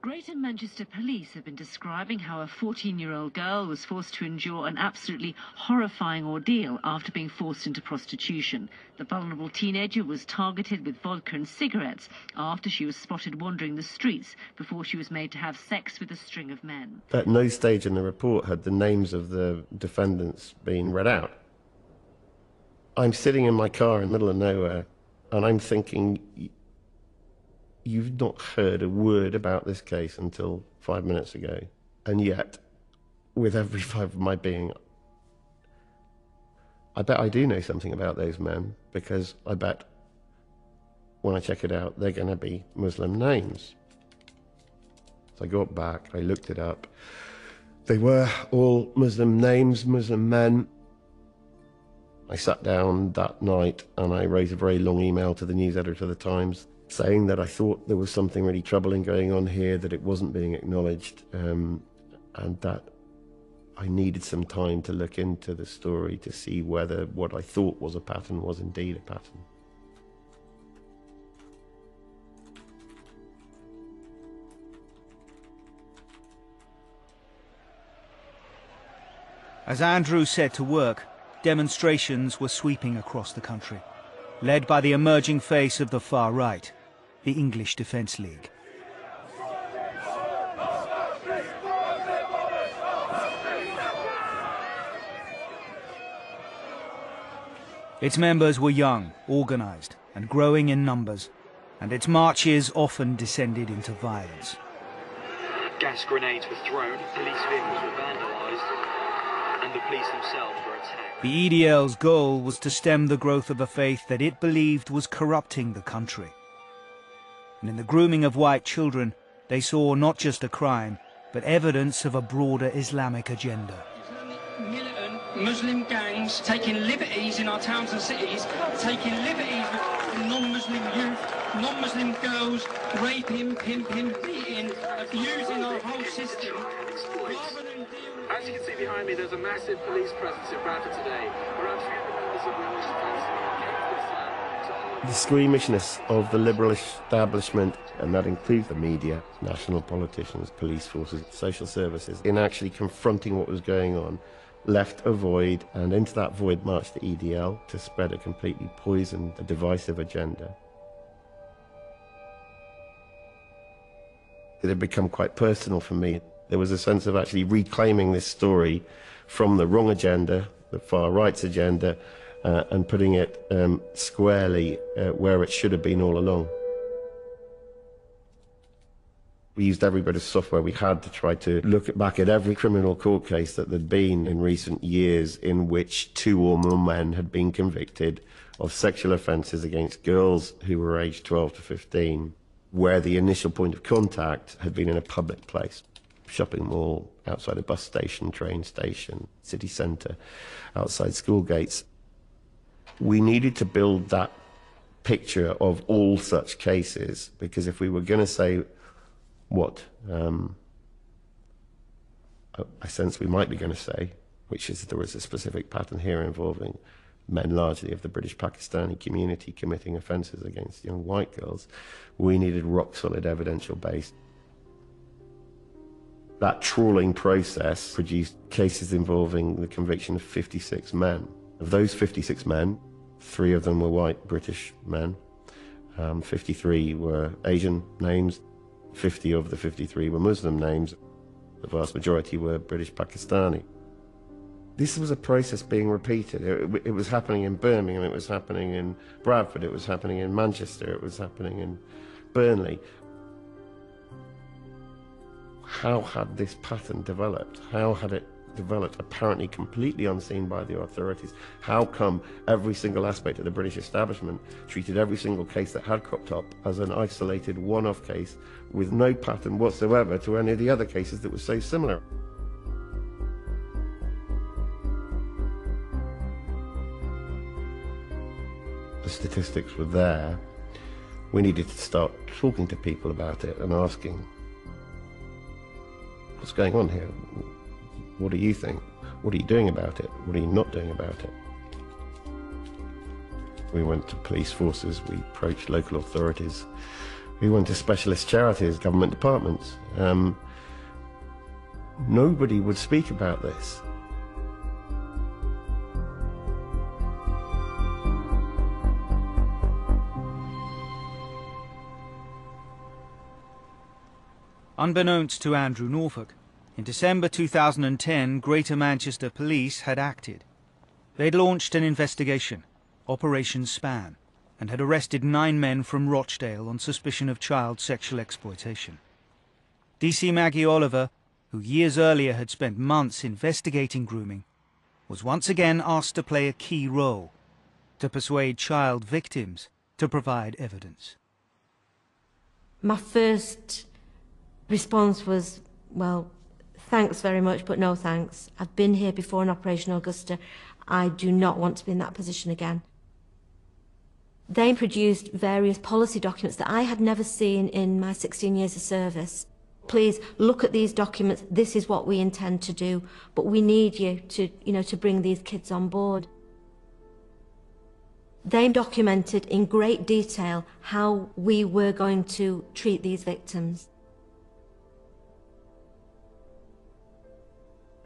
S12: Greater Manchester Police have been describing how a 14-year-old girl was forced to endure an absolutely horrifying ordeal after being forced into prostitution. The vulnerable teenager was targeted with vodka and cigarettes after she was spotted wandering the streets before she was made to have sex with a string of men.
S8: At no stage in the report had the names of the defendants been read out. I'm sitting in my car in the middle of nowhere, and I'm thinking, you've not heard a word about this case until 5 minutes ago. And yet, with every fibre of my being, I bet I do know something about those men, because I bet when I check it out, they're going to be Muslim names. So I got back, I looked it up. They were all Muslim names, Muslim men. I sat down that night and I wrote a very long email to the news editor of the Times, saying that I thought there was something really troubling going on here, that it wasn't being acknowledged, and that I needed some time to look into the story to see whether what I thought was a pattern was indeed a pattern.
S1: As Andrew set to work, demonstrations were sweeping across the country, led by the emerging face of the far right, the English Defence League. Its members were young, organised and growing in numbers, and its marches often descended into violence.
S15: Gas grenades were thrown, police vehicles were vandalised, and the police themselves were attacked.
S1: The EDL's goal was to stem the growth of a faith that it believed was corrupting the country. And in the grooming of white children, they saw not just a crime, but evidence of a broader Islamic agenda.
S16: Militant Muslim gangs taking liberties in our towns and cities, taking liberties with non-Muslim youth, non-Muslim girls, raping, pimping, beating, abusing our whole system.
S25: As you can see behind me, there's a massive police presence in Bradford today. Around 300 members of the English Defence League came to this land.
S8: The squeamishness of the liberal establishment, and that includes the media, national politicians, police forces, social services, in actually confronting what was going on, left a void, and into that void marched the EDL to spread a completely poisoned, a divisive agenda. It had become quite personal for me. There was a sense of actually reclaiming this story from the wrong agenda, the far right's agenda, and putting it squarely where it should have been all along. We used every bit of software we had to try to look back at every criminal court case that there'd been in recent years in which 2 or more men had been convicted of sexual offences against girls who were aged 12 to 15, where the initial point of contact had been in a public place. Shopping mall, outside a bus station, train station, city centre, outside school gates. We needed to build that picture of all such cases, because if we were going to say what I sense we might be going to say, which is there was a specific pattern here involving men largely of the British Pakistani community committing offences against young white girls, we needed rock-solid evidential base. That trawling process produced cases involving the conviction of 56 men. Of those 56 men, 3 of them were white British men, 53 were Asian names, 50 of the 53 were Muslim names, the vast majority were British Pakistani. This was a process being repeated. It was happening in Birmingham, it was happening in Bradford, it was happening in Manchester, it was happening in Burnley. How had this pattern developed? How had it developed, apparently completely unseen by the authorities? How come every single aspect of the British establishment treated every single case that had cropped up as an isolated one-off case with no pattern whatsoever to any of the other cases that were so similar? The statistics were there. We needed to start talking to people about it and asking, what's going on here? What do you think? What are you doing about it? What are you not doing about it? We went to police forces, we approached local authorities, we went to specialist charities, government departments. Nobody would speak about this.
S1: Unbeknownst to Andrew Norfolk, in December 2010, Greater Manchester Police had acted. They'd launched an investigation, Operation Span, and had arrested 9 men from Rochdale on suspicion of child sexual exploitation. DC Maggie Oliver, who years earlier had spent months investigating grooming, was once again asked to play a key role, to persuade child victims to provide evidence.
S6: My first response was, well, thanks very much, but no thanks. I've been here before in Operation Augusta. I do not want to be in that position again. They produced various policy documents that I had never seen in my 16 years of service. Please look at these documents. This is what we intend to do, but we need you to, to bring these kids on board. They documented in great detail how we were going to treat these victims.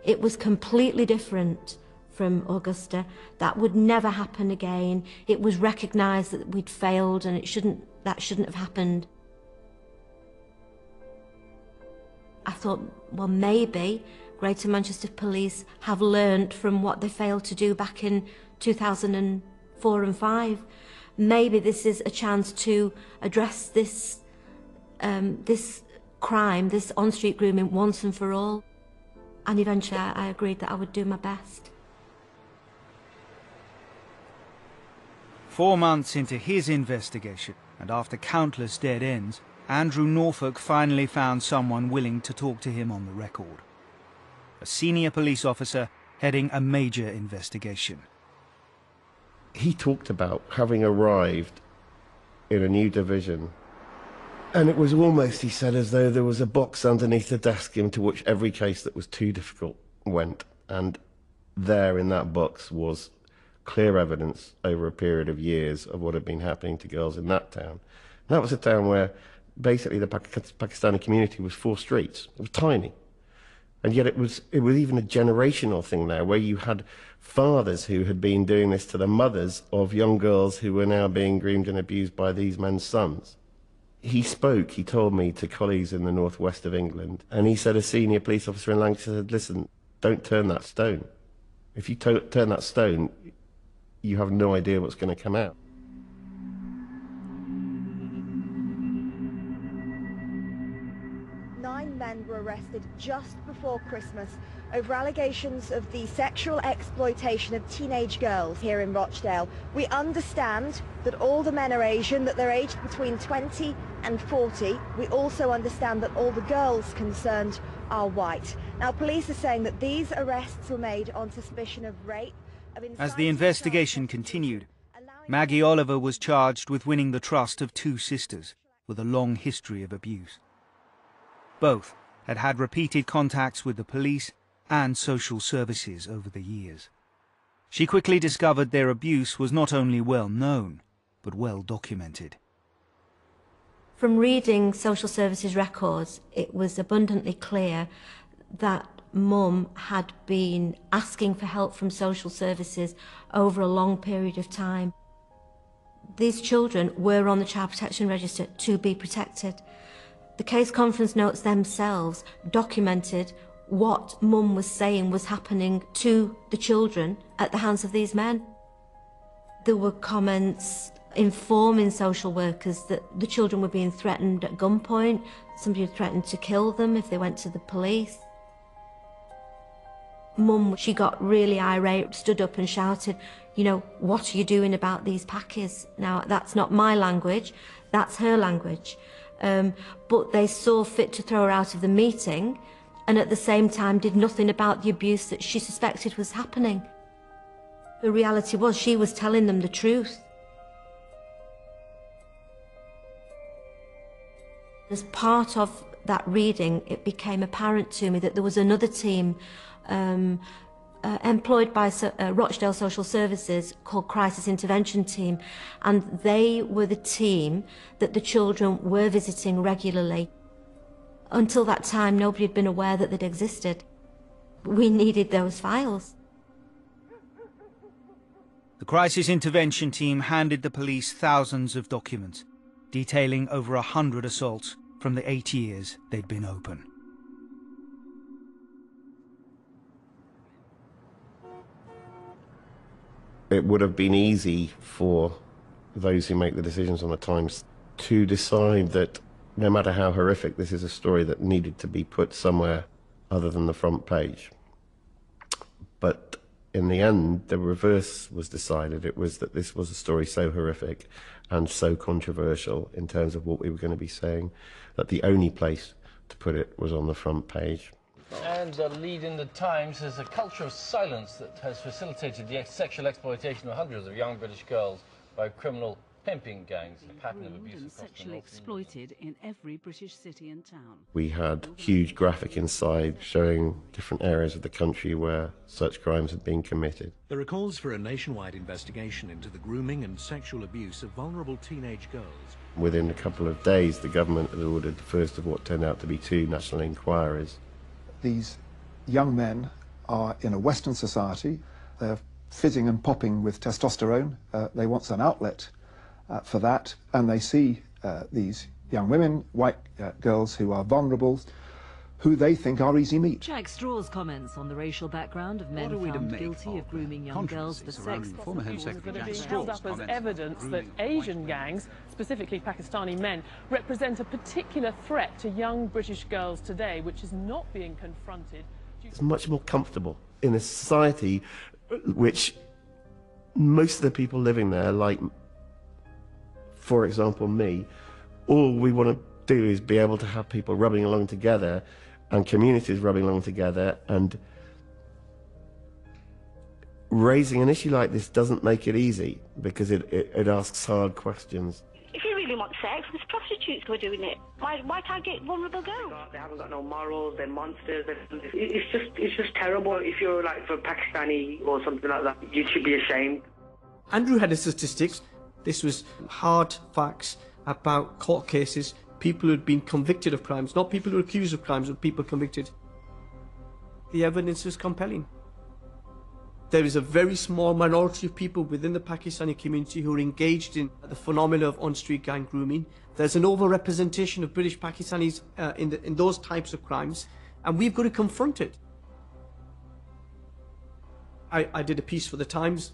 S6: It was completely different from Augusta. That would never happen again. It was recognised that we'd failed and that shouldn't have happened. I thought, well, maybe Greater Manchester Police have learnt from what they failed to do back in 2004 and 5. Maybe this is a chance to address this crime, this on-street grooming, once and for all. And eventually I agreed that I would do my best.
S1: 4 months into his investigation, and after countless dead ends, Andrew Norfolk finally found someone willing to talk to him on the record. A senior police officer heading a major investigation.
S8: He talked about having arrived in a new division, and it was almost, he said, as though there was a box underneath the desk into which every case that was too difficult went. And there in that box was clear evidence over a period of years of what had been happening to girls in that town. And that was a town where basically the Pakistani community was 4 streets. It was tiny. And yet it was even a generational thing there, where you had fathers who had been doing this to the mothers of young girls who were now being groomed and abused by these men's sons. He told me, to colleagues in the northwest of England, and he said a senior police officer in Lancashire said, listen, don't turn that stone. If you turn that stone, you have no idea what's going to come out.
S14: Men were arrested just before Christmas over allegations of the sexual exploitation of teenage girls here in Rochdale. We understand that all the men are Asian, that they're aged between 20 and 40. We also understand that all the girls concerned are white. Now, police are saying that these arrests were made on suspicion of rape.
S1: As the investigation continued, Maggie Oliver was charged with winning the trust of 2 sisters with a long history of abuse. Both had had repeated contacts with the police and social services over the years. She quickly discovered their abuse was not only well known, but well documented.
S6: From reading social services records, it was abundantly clear that mum had been asking for help from social services over a long period of time. These children were on the Child Protection Register to be protected. The case conference notes themselves documented what mum was saying was happening to the children at the hands of these men. There were comments informing social workers that the children were being threatened at gunpoint. Somebody had threatened to kill them if they went to the police. Mum, she got really irate, stood up and shouted, you know, what are you doing about these packies? Now, that's not my language, that's her language. But they saw fit to throw her out of the meeting and at the same time did nothing about the abuse that she suspected was happening. The reality was she was telling them the truth. As part of that reading, it became apparent to me that there was another team employed by Rochdale Social Services called Crisis Intervention Team, and they were the team that the children were visiting regularly. Until that time, nobody had been aware that they'd existed. We needed those files.
S1: The Crisis Intervention Team handed the police thousands of documents, detailing over 100 assaults from the 8 years they'd been open.
S8: It would have been easy for those who make the decisions on the Times to decide that no matter how horrific, this is a story that needed to be put somewhere other than the front page. But in the end, the reverse was decided. It was that this was a story so horrific and so controversial in terms of what we were going to be saying, that the only place to put it was on the front page.
S17: And the lead in the Times is a culture of silence that has facilitated the sexual exploitation of hundreds of young British girls by criminal pimping gangs. A pattern of abuse
S12: sexually exploited in every British city and town.
S8: We had huge graphic inside showing different areas of the country where such crimes had been committed.
S18: There are calls for a nationwide investigation into the grooming and sexual abuse of vulnerable teenage girls.
S8: Within a couple of days, the government had ordered the first of what turned out to be 2 national inquiries.
S19: These young men are in a Western society. They're fizzing and popping with testosterone. They want some outlet for that, and they see these young women, white girls who are vulnerable, who they think are easy meat.
S12: Jack Straw's comments on the racial background of men found guilty of grooming young girls for sex.
S21: Former Home Secretary Jack Straw's held up as evidence that Asian gangs, specifically Pakistani men, represent a particular threat to young British girls today, which is not being confronted.
S8: It's much more comfortable in a society which most of the people living there, like, for example, me, all we want to do is be able to have people rubbing along together and communities rubbing along together, and raising an issue like this doesn't make it easy because it asks hard questions.
S22: If you really want sex, there's prostitutes who are doing it. Why target vulnerable girls?
S26: They haven't got no morals, they're monsters. It's just terrible. If you're like for Pakistani or something like that, you should be ashamed.
S24: Andrew had the statistics. This was hard facts about court cases, people who had been convicted of crimes, not people who were accused of crimes, but people convicted. The evidence was compelling. There is a very small minority of people within the Pakistani community who are engaged in the phenomena of on-street gang grooming. There's an overrepresentation of British Pakistanis in those types of crimes, and we've got to confront it. I did a piece for the Times.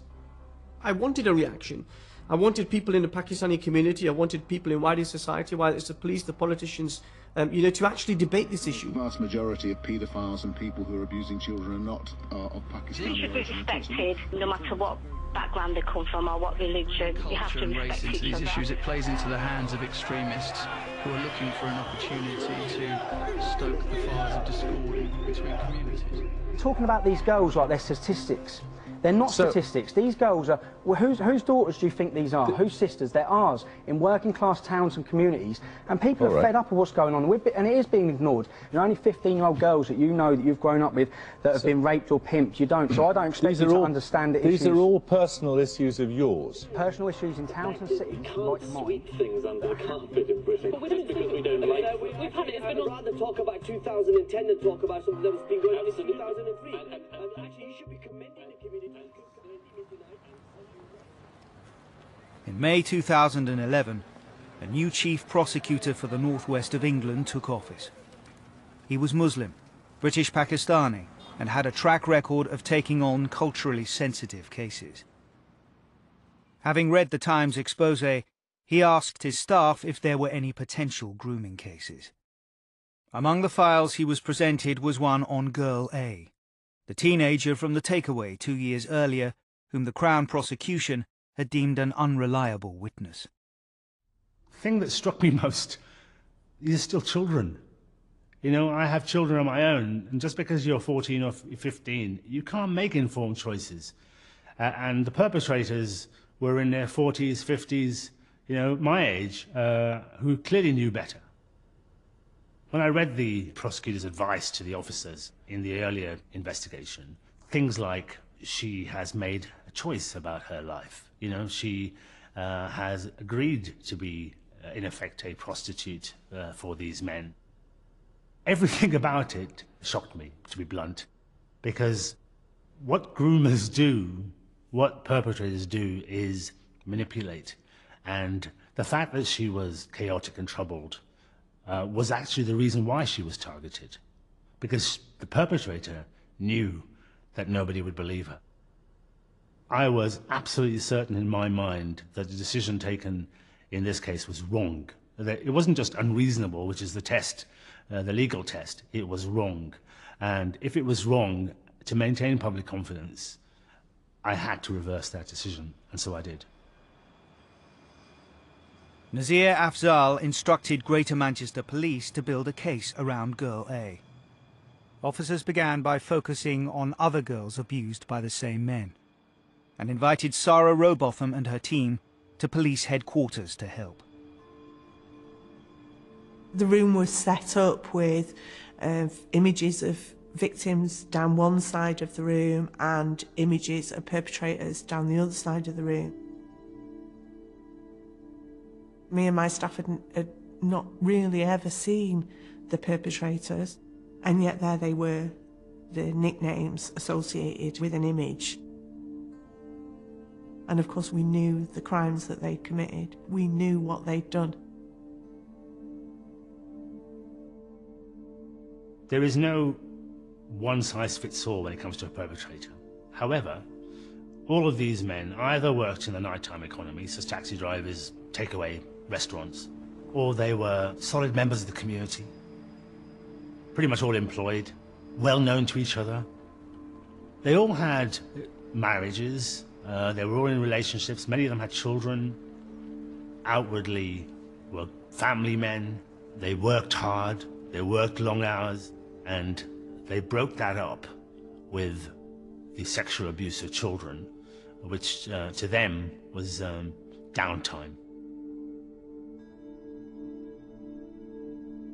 S24: I wanted a reaction. I wanted people in the Pakistani community, I wanted people in wider society, whether it's the police, the politicians, to actually debate this issue.
S27: The vast majority of paedophiles and people who are abusing children are not of Pakistan.
S22: They should be respected, no matter what background they come from or what religion. You have to respect
S28: into
S22: each
S28: these
S22: other.
S28: issues, it plays into the hands of extremists who are looking for an opportunity to stoke the fires of discord between communities.
S29: Talking about these girls like their statistics,
S4: They're not statistics. These girls are... Well, whose daughters do you think these are? Whose sisters? They're ours, in working-class towns and communities, and people are fed up of what's going on, and it is being ignored. There are only 15-year-old girls that you know that you've grown up with that have been raped or pimped. You don't, so I don't expect you to understand the issues.
S5: These are all personal issues of yours.
S4: Personal issues in towns and cities like mine.
S7: Sweep things under the carpet in Britain just because we don't like them. We've had it. I'd rather talk about 2010 than talk about something that was been going on since 2003. And actually, you should be commending the community.
S1: In May 2011, a new chief prosecutor for the northwest of England took office. He was Muslim, British Pakistani, and had a track record of taking on culturally sensitive cases. Having read the Times expose, he asked his staff if there were any potential grooming cases. Among the files he was presented was one on Girl A, the teenager from the takeaway 2 years earlier, whom the Crown prosecution had deemed an unreliable witness.
S9: The thing that struck me most, these are still children. You know, I have children of my own, and just because you're 14 or 15, you can't make informed choices. And the perpetrators were in their 40s, 50s, you know, my age, who clearly knew better. When I read the prosecutor's advice to the officers in the earlier investigation, things like she has made a choice about her life. You know, she has agreed to be, in effect, a prostitute for these men. Everything about it shocked me, to be blunt, because what groomers do, what perpetrators do, is manipulate. And the fact that she was chaotic and troubled was actually the reason why she was targeted, because the perpetrator knew that nobody would believe her. I was absolutely certain in my mind that the decision taken in this case was wrong. That it wasn't just unreasonable, which is the test, the legal test, it was wrong. And if it was wrong, to maintain public confidence, I had to reverse that decision, and so I did.
S1: Nazir Afzal instructed Greater Manchester Police to build a case around Girl A. Officers began by focusing on other girls abused by the same men, and invited Sarah Robotham and her team to police headquarters to help.
S2: The room was set up with images of victims down one side of the room and images of perpetrators down the other side of the room. Me and my staff had not really ever seen the perpetrators, and yet there they were, the nicknames associated with an image. And of course we knew the crimes that they'd committed. We knew what they'd done.
S9: There is no one-size-fits-all when it comes to a perpetrator. However, all of these men either worked in the nighttime economy, such as taxi drivers, takeaway, restaurants, or they were solid members of the community, pretty much all employed, well known to each other. They all had marriages, they were all in relationships, many of them had children, outwardly were family men, they worked hard, they worked long hours, and they broke that up with the sexual abuse of children, which to them was downtime.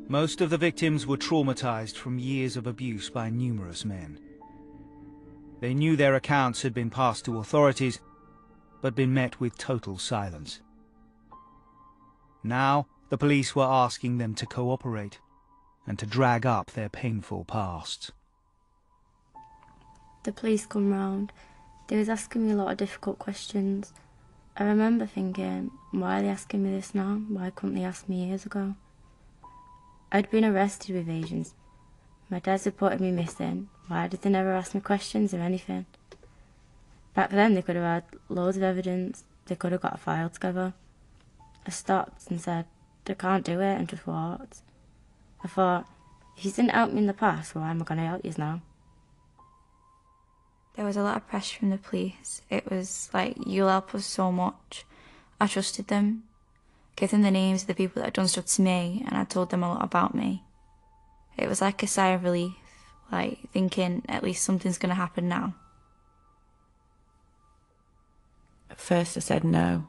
S1: Most of the victims were traumatized from years of abuse by numerous men. They knew their accounts had been passed to authorities, but been met with total silence. Now, the police were asking them to cooperate and to drag up their painful pasts.
S11: The police come round. They was asking me a lot of difficult questions. I remember thinking, why are they asking me this now? Why couldn't they ask me years ago? I'd been arrested with Asians. My dad's reported me missing. Why did they never ask me questions or anything? Back then they could have had loads of evidence. They could have got a file together. I stopped and said, they can't do it, and just walked. I thought, if you didn't help me in the past, why am I going to help you now?
S13: There was a lot of pressure from the police. It was like, you'll help us so much. I trusted them. Gave them the names of the people that had done stuff to me, and I told them a lot about me. It was like a sigh of relief, like thinking at least something's going to happen now.
S3: At first I said no.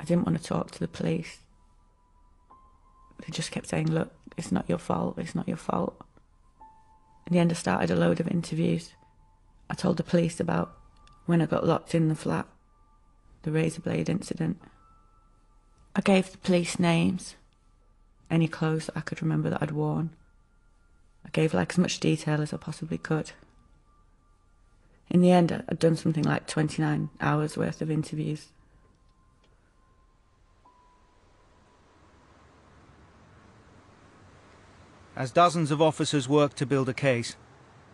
S3: I didn't want to talk to the police. They just kept saying, look, it's not your fault, it's not your fault. In the end I started a load of interviews. I told the police about when I got locked in the flat, the razor blade incident. I gave the police names, any clothes that I could remember that I'd worn. I gave like as much detail as I possibly could. In the end, I'd done something like 29 hours worth of interviews.
S1: As dozens of officers worked to build a case,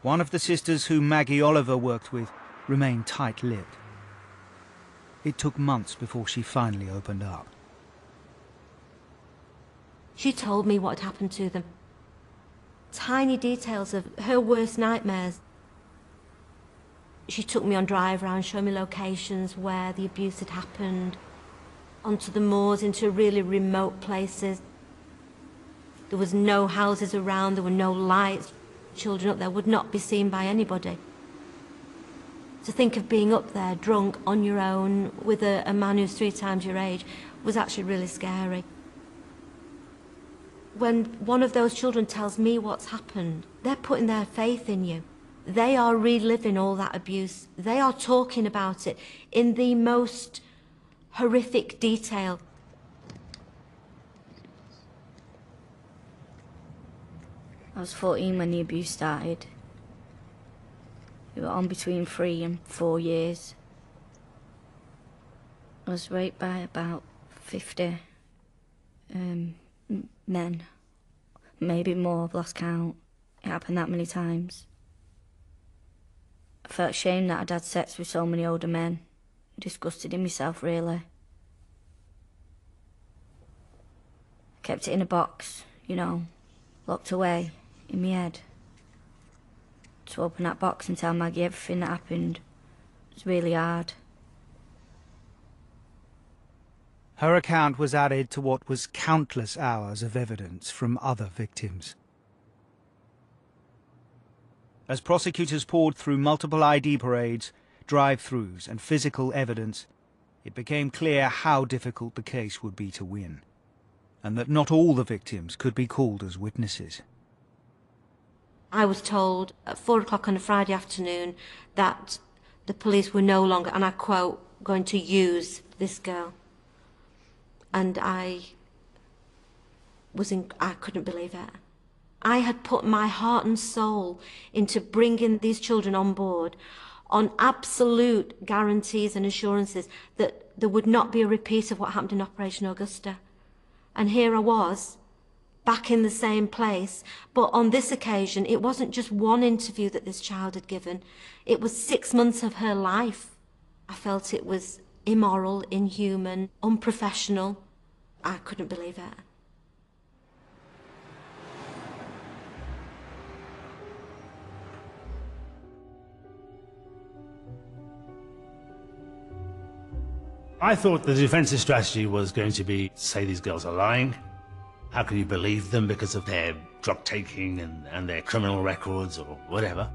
S1: one of the sisters whom Maggie Oliver worked with remained tight-lipped. It took months before she finally opened up.
S6: She told me what had happened to them. Tiny details of her worst nightmares. She took me on drive round, showed me locations where the abuse had happened, onto the moors, into really remote places. There was no houses around, there were no lights. Children up there would not be seen by anybody. To think of being up there, drunk, on your own, with a man who's 3 times your age, was actually really scary. When one of those children tells me what's happened, they're putting their faith in you. They are reliving all that abuse. They are talking about it in the most horrific detail.
S11: I was 14 when the abuse started. We were on between 3 and 4 years. I was raped by about 50 men. Maybe more, I've lost count. It happened that many times. I felt ashamed that I'd had sex with so many older men. Disgusted in myself, really. I kept it in a box, you know, locked away in my head. To open that box and tell Maggie everything that happened was really hard.
S1: Her account was added to what was countless hours of evidence from other victims. As prosecutors poured through multiple ID parades, drive-thrus and physical evidence, it became clear how difficult the case would be to win, and that not all the victims could be called as witnesses.
S6: I was told at 4 o'clock on a Friday afternoon that the police were no longer, and I quote, going to use this girl. And I couldn't believe it. I had put my heart and soul into bringing these children on board on absolute guarantees and assurances that there would not be a repeat of what happened in Operation Augusta. And here I was, back in the same place, but on this occasion it wasn't just one interview that this child had given, it was 6 months of her life. I felt it was immoral, inhuman, unprofessional. I couldn't believe it.
S9: I thought the defensive strategy was going to be, say these girls are lying. How can you believe them because of their drug taking and their criminal records or whatever?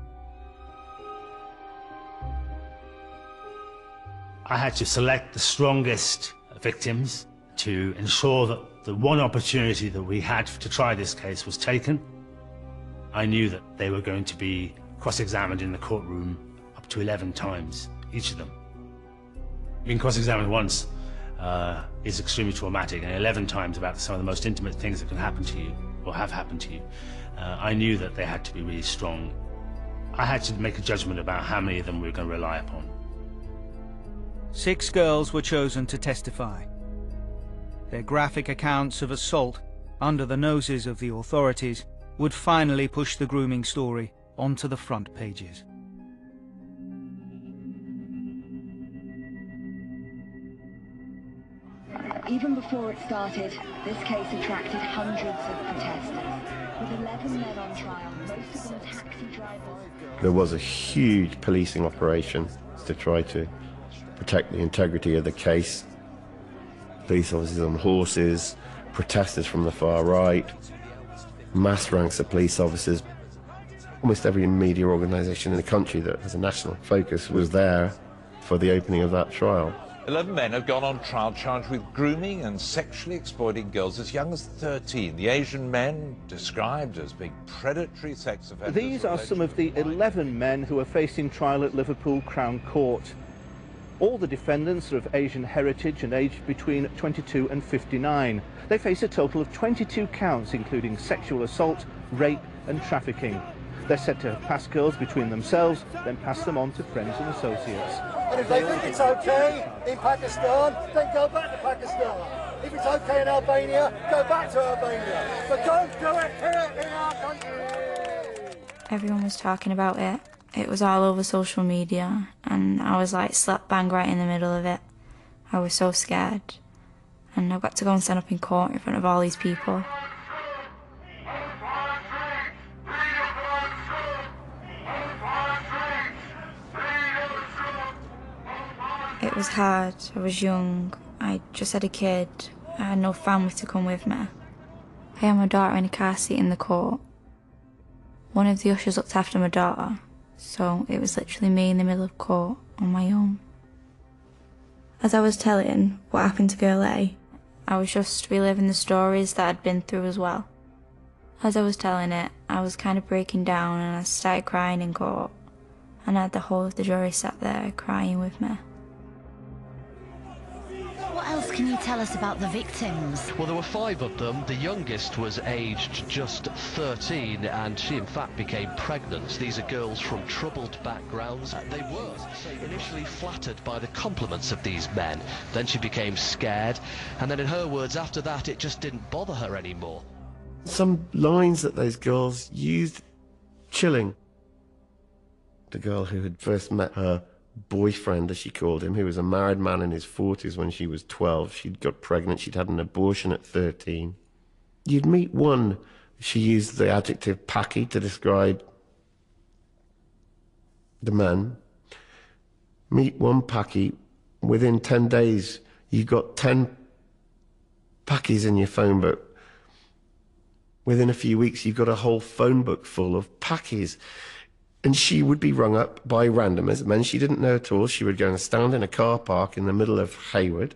S9: I had to select the strongest victims to ensure that the one opportunity that we had to try this case was taken. I knew that they were going to be cross-examined in the courtroom up to 11 times, each of them. Being cross-examined once is extremely traumatic, and 11 times about some of the most intimate things that can happen to you, or have happened to you. I knew that they had to be really strong. I had to make a judgment about how many of them we were going to rely upon.
S1: 6 girls were chosen to testify. Their graphic accounts of assault under the noses of the authorities would finally push the grooming story onto the front pages.
S10: Even before it started, this case attracted hundreds of protesters. With 11 men on trial, most of them taxi drivers.
S8: There was a huge policing operation to try to protect the integrity of the case. Police officers on horses, protesters from the far right, mass ranks of police officers. Almost every media organisation in the country that has a national focus was there for the opening of that trial.
S5: 11 men have gone on trial charged with grooming and sexually exploiting girls as young as 13. The Asian men, described as being predatory sex offenders.
S14: These are some of the 11 men who are facing trial at Liverpool Crown Court. All the defendants are of Asian heritage and aged between 22 and 59. They face a total of 22 counts, including sexual assault, rape and trafficking. They're said to have passed girls between themselves, then passed them on to friends and associates.
S15: And if they think it's okay in Pakistan, then go back to Pakistan. If it's okay in Albania, go back to Albania. But don't do it here in our country.
S13: Everyone was talking about it. It was all over social media, and I was like slap bang right in the middle of it. I was so scared. And I got to go and stand up in court in front of all these people. It was hard. I was young. I just had a kid. I had no family to come with me. I had my daughter in a car seat in the court. One of the ushers looked after my daughter, so it was literally me in the middle of court on my own. As I was telling what happened to Girl A, I was just reliving the stories that I'd been through as well. As I was telling it, I was kind of breaking down and I started crying in court, and I had the whole of the jury sat there crying with me.
S16: What else can you tell us about the victims?
S17: Well, there were 5 of them. The youngest was aged just 13, and she in fact became pregnant. These are girls from troubled backgrounds. They were initially flattered by the compliments of these men. Then she became scared, and then in her words, after that, it just didn't bother her anymore.
S8: Some lines that those girls used, chilling. The girl who had first met her boyfriend, as she called him, who was a married man in his 40s when she was 12. She'd got pregnant, she'd had an abortion at 13. You'd meet one, she used the adjective packy to describe the man. Meet one packy, within 10 days you've got 10 packies in your phone book. Within a few weeks you've got a whole phone book full of packies. And she would be rung up by randomers, men she didn't know at all. She would go and stand in a car park in the middle of Hayward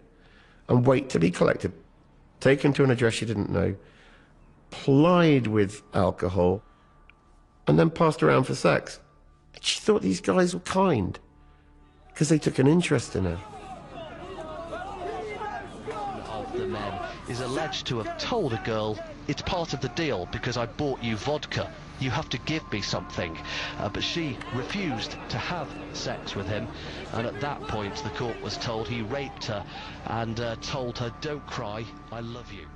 S8: and wait to be collected, taken to an address she didn't know, plied with alcohol, and then passed around for sex. And she thought these guys were kind because they took an interest in her.
S17: Of the men is alleged to have told a girl, "It's part of the deal because I bought you vodka. You have to give me something." But she refused to have sex with him, and at that point the court was told he raped her and told her, "Don't cry, I love you."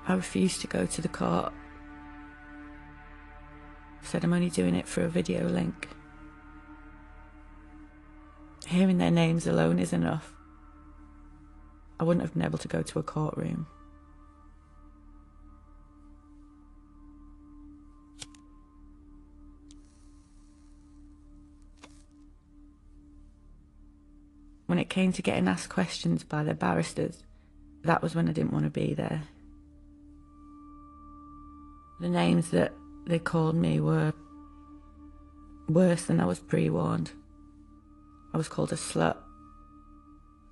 S3: I refused to go to the court. I said I'm only doing it for a video link. Hearing their names alone is enough. I wouldn't have been able to go to a courtroom. When it came to getting asked questions by their barristers, that was when I didn't want to be there. The names that they called me were worse than I was pre-warned. I was called a slut,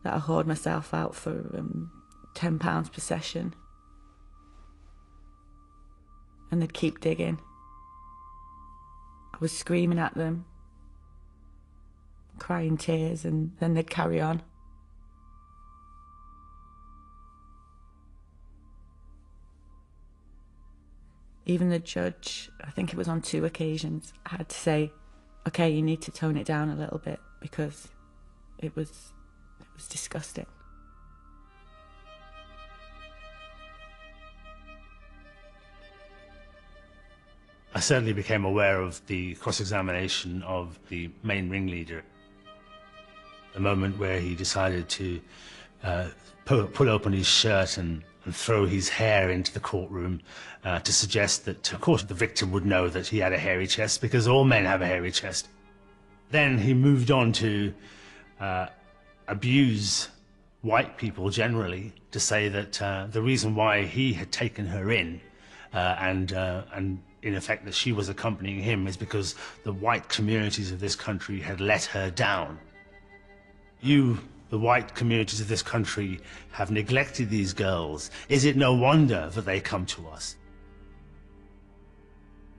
S3: that I whored myself out for £10 per session. And they'd keep digging. I was screaming at them, crying tears, and then they'd carry on. Even the judge, I think it was on 2 occasions, had to say, "Okay, you need to tone it down a little bit," because it was disgusting.
S9: I certainly became aware of the cross-examination of the main ringleader. The moment where he decided to pull open his shirt and throw his hair into the courtroom to suggest that, of course, the victim would know that he had a hairy chest, because all men have a hairy chest. Then he moved on to abuse white people generally, to say that the reason why he had taken her in and in effect that she was accompanying him is because the white communities of this country had let her down. You, the white communities of this country, have neglected these girls. Is it no wonder that they come to us?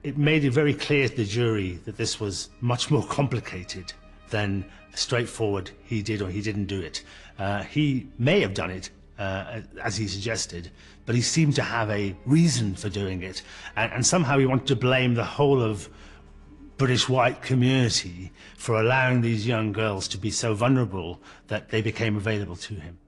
S9: It made it very clear to the jury that this was much more complicated than straightforward he did or he didn't do it. He may have done it, as he suggested, but he seemed to have a reason for doing it, and somehow he wanted to blame the whole of British white community for allowing these young girls to be so vulnerable that they became available to him.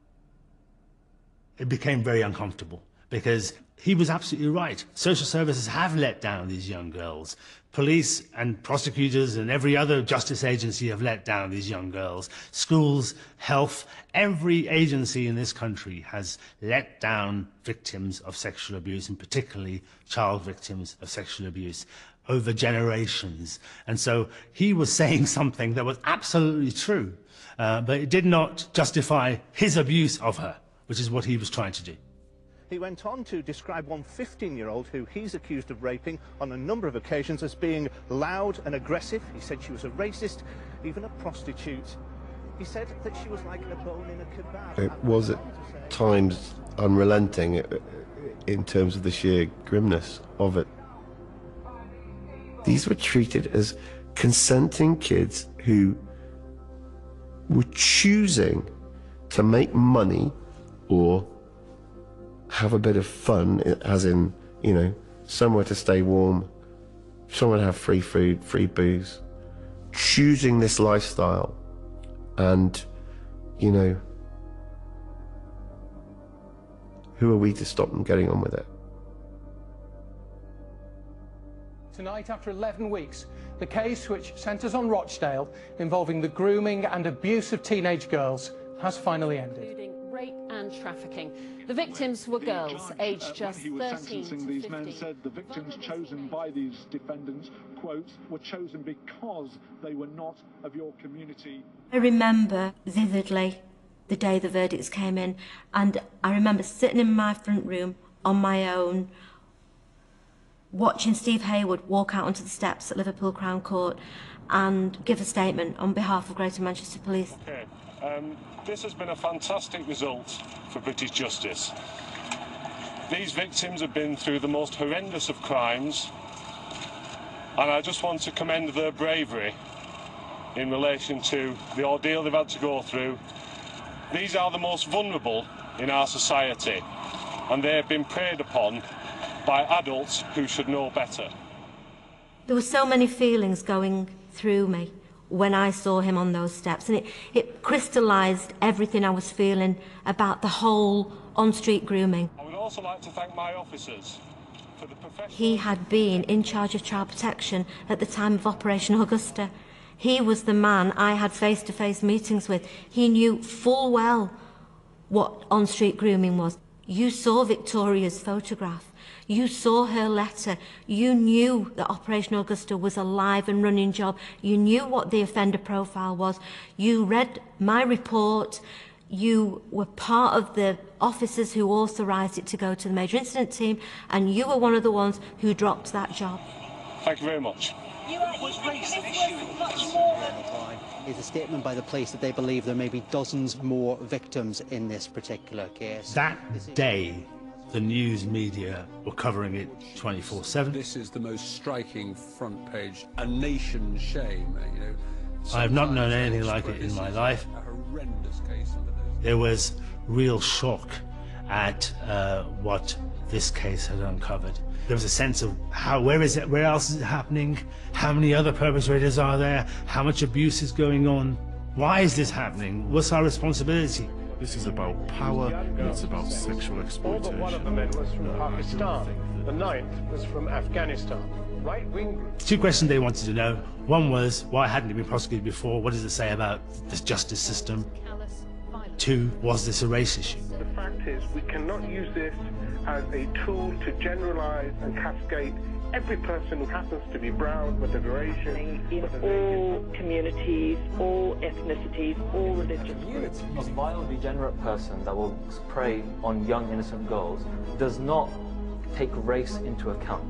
S9: It became very uncomfortable, because he was absolutely right. Social services have let down these young girls. Police and prosecutors and every other justice agency have let down these young girls. Schools, health, every agency in this country has let down victims of sexual abuse, and particularly child victims of sexual abuse, over generations. And so he was saying something that was absolutely true, but it did not justify his abuse of her, which is what he was trying to do.
S14: He went on to describe one 15-year-old who he's accused of raping on a number of occasions as being loud and aggressive. He said she was a racist, even a prostitute. He said that she was like a bone in a kebab.
S8: It was at times unrelenting in terms of the sheer grimness of it. These were treated as consenting kids who were choosing to make money or have a bit of fun, as in, you know, somewhere to stay warm, somewhere to have free food, free booze, choosing this lifestyle, and, you know, who are we to stop them getting on with it?
S12: Tonight, after 11 weeks, the case which centres on Rochdale involving the grooming and abuse of teenage girls has finally ended.
S18: Rape and trafficking. The victims were girls aged just 13 to 15.
S27: Sentencing these men said the victims chosen by these defendants, quote, were chosen because they were not of your community.
S6: I remember vividly the day the verdicts came in, and I remember sitting in my front room on my own, watching Steve Hayward walk out onto the steps at Liverpool Crown Court and give a statement on behalf of Greater Manchester Police.
S19: Okay. This has been a fantastic result for British justice. These victims have been through the most horrendous of crimes, and I just want to commend their bravery in relation to the ordeal they've had to go through. These are the most vulnerable in our society, and they have been preyed upon by adults who should know better.
S6: There were so many feelings going through me when I saw him on those steps, and it crystallised everything I was feeling about the whole on-street grooming.
S19: I would also like to thank my officers for the professional...
S6: He had been in charge of child protection at the time of Operation Augusta. He was the man I had face-to-face meetings with. He knew full well what on-street grooming was. You saw Victoria's photograph. You saw her letter. You knew that Operation Augusta was a live and running job. You knew what the offender profile was. You read my report. You were part of the officers who authorised it to go to the major incident team, and you were one of the ones who dropped that job.
S19: Thank you very much.
S20: Is a statement by the police that they believe there may be dozens more victims in this particular case.
S9: That day, the news media were covering it 24/7.
S21: This is the most striking front page, a nation's shame. You know,
S9: I have not known anything like it in my life.
S21: A horrendous case.
S9: There was real shock at what this case had uncovered. There was a sense of where is it, where else is it happening, how many other perpetrators are there, how much abuse is going on, why is this happening, what's our responsibility?
S27: This is about power, and it's about sexual exploitation.
S23: One of the men was from Pakistan, the ninth was from Afghanistan. Right-wing group.
S9: Two questions they wanted to know. One was, why hadn't it been prosecuted before? What does it say about this justice system? Two, was this a race issue?
S23: The fact is, we cannot use this as a tool to generalise and cascade every person who happens to be brown, whatever Asian,
S22: in all communities, all ethnicities, all religious groups.
S25: A violent, degenerate person that will prey on young, innocent girls does not take race into account.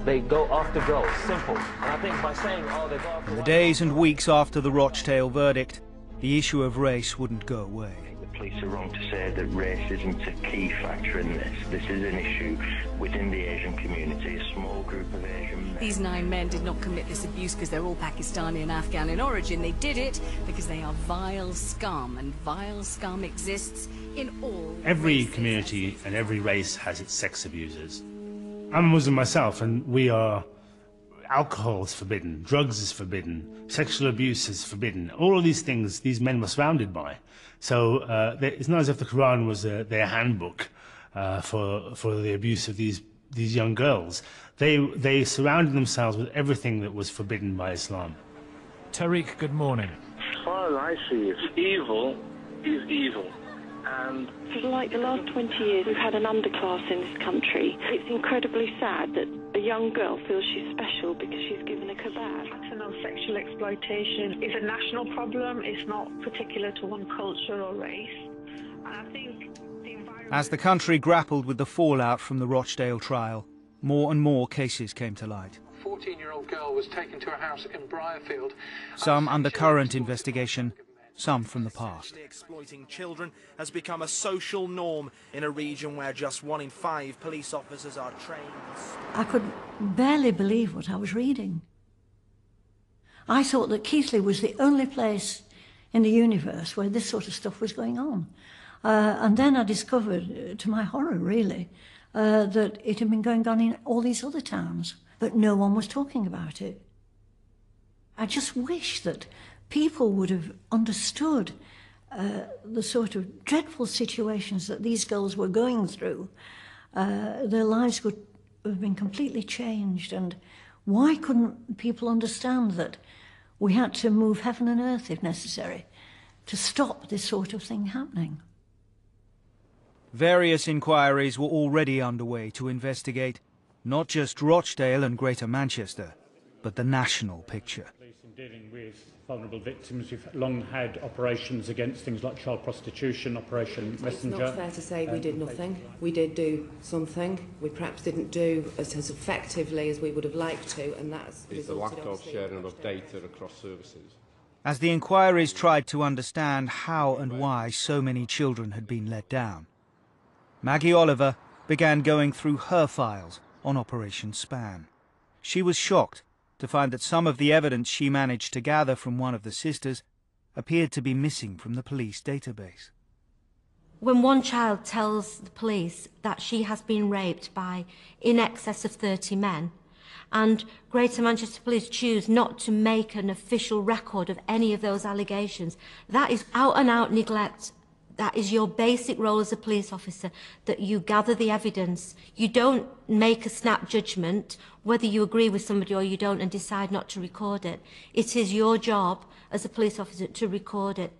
S25: They go after girls, simple. And I think by saying, oh, they go after...
S1: In the days and weeks after the Rochdale verdict, the issue of race wouldn't go away.
S2: The police are wrong to say that race isn't a key factor in this. This is an issue within the Asian community, a small group of Asian men.
S4: These 9 men did not commit this abuse because they're all Pakistani and Afghan in origin. They did it because they are vile scum, and vile scum exists in all
S9: Every
S4: races.
S9: community and every race has its sex abusers. I'm a Muslim myself, and we are... Alcohol is forbidden, drugs is forbidden, sexual abuse is forbidden. All of these things these men were surrounded by. So it's not as if the Quran was their handbook for the abuse of these young girls. They surrounded themselves with everything that was forbidden by Islam.
S7: Tariq, good morning.
S23: As far as I see it, evil is evil. And
S10: for like the last 20 years, we've had an underclass in this country. It's incredibly sad that a young girl feels she's special because she's given a kebab.
S11: Pattern of sexual exploitation is a national problem. It's not particular to one culture or race. And I think
S1: as the country grappled with the fallout from the Rochdale trial, more and more cases came to light.
S12: A 14-year-old girl was taken to a house in Briarfield.
S1: Some under current investigation, some from the past.
S24: Exploiting children has become a social norm in a region where just 1 in 5 police officers are trained.
S26: I could barely believe what I was reading. I thought that Keighley was the only place in the universe where this sort of stuff was going on. And then I discovered, to my horror really, that it had been going on in all these other towns, but no one was talking about it. I just wish that people would have understood the sort of dreadful situations that these girls were going through. Their lives would have been completely changed, and why couldn't people understand that we had to move heaven and earth, if necessary, to stop this sort of thing happening?
S1: Various inquiries were already underway to investigate not just Rochdale and Greater Manchester, but the national picture.
S28: In dealing with vulnerable victims, we've long had operations against things like child prostitution, Operation Messenger.
S29: It's not fair to say we did nothing. We did do something. We perhaps didn't do as effectively as we would have liked to, and that's
S30: is the lack of sharing of data across services.
S1: As the inquiries tried to understand how and why so many children had been let down, Maggie Oliver began going through her files on Operation Span. She was shocked to find that some of the evidence she managed to gather from one of the sisters appeared to be missing from the police database.
S6: When one child tells the police that she has been raped by in excess of 30 men, and Greater Manchester Police choose not to make an official record of any of those allegations, that is out-and-out neglect. That is your basic role as a police officer, that you gather the evidence. You don't make a snap judgment whether you agree with somebody or you don't and decide not to record it. It is your job as a police officer to record it.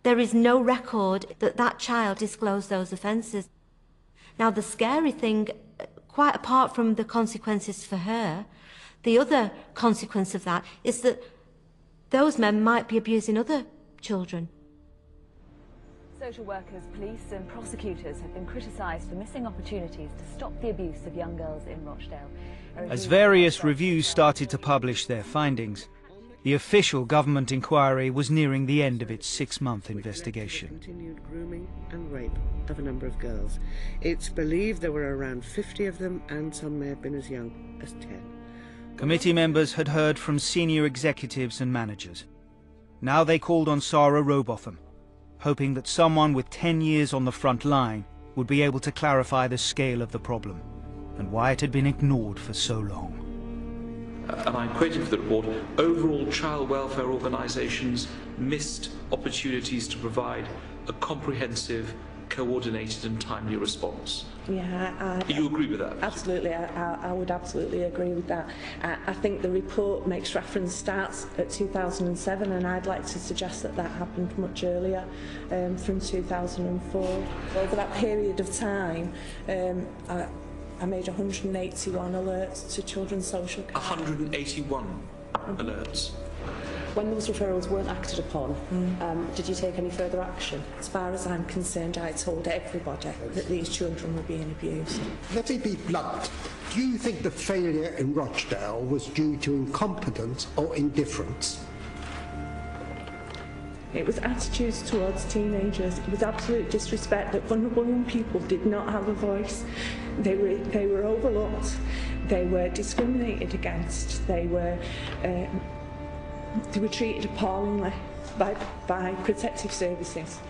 S6: There is no record that that child disclosed those offences. Now, the scary thing, quite apart from the consequences for her, the other consequence of that is that those men might be abusing other children.
S31: Social workers, police and prosecutors have been criticised for missing opportunities to stop the abuse of young girls in Rochdale.
S1: As various reviews started to publish their findings, the official government inquiry was nearing the end of its 6-month investigation.
S32: Continued grooming and rape of a number of girls. It's believed there were around 50 of them, and some may have been as young as 10.
S1: Committee members had heard from senior executives and managers. Now they called on Sarah Robotham, hoping that someone with 10 years on the front line would be able to clarify the scale of the problem and why it had been ignored for so long.
S33: And I'm quoting from the report, overall child welfare organisations missed opportunities to provide a comprehensive, coordinated and timely response.
S32: Yeah,
S33: Do you agree with that?
S32: Absolutely, I would absolutely agree with that. I think the report makes reference starts at 2007, and I'd like to suggest that that happened much earlier, from 2004. Over that period of time, I made 181 alerts to children's social care.
S33: 181 alerts?
S32: When those referrals weren't acted upon, did you take any further action? As far as I'm concerned, I told everybody that these children were being abused.
S34: Let me be blunt. Do you think the failure in Rochdale was due to incompetence or indifference?
S32: It was attitudes towards teenagers. It was absolute disrespect that vulnerable young people did not have a voice. They were overlooked. They were discriminated against. They were treated appallingly by protective services.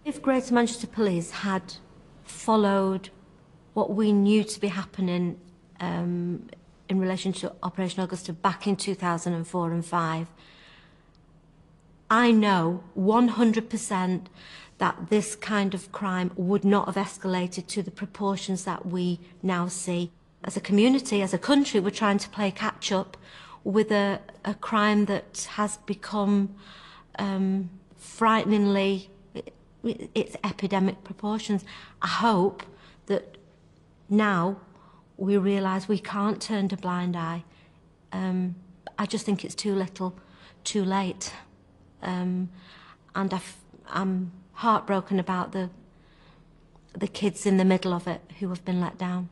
S6: If Greater Manchester Police had followed what we knew to be happening in relation to Operation Augusta back in 2004 and 5, I know 100% that this kind of crime would not have escalated to the proportions that we now see. As a community, as a country, we're trying to play catch-up with a crime that has become frighteningly, its epidemic proportions. I hope that now we realise we can't turn a blind eye. I just think it's too little, too late. And I'm heartbroken about the kids in the middle of it who have been let down.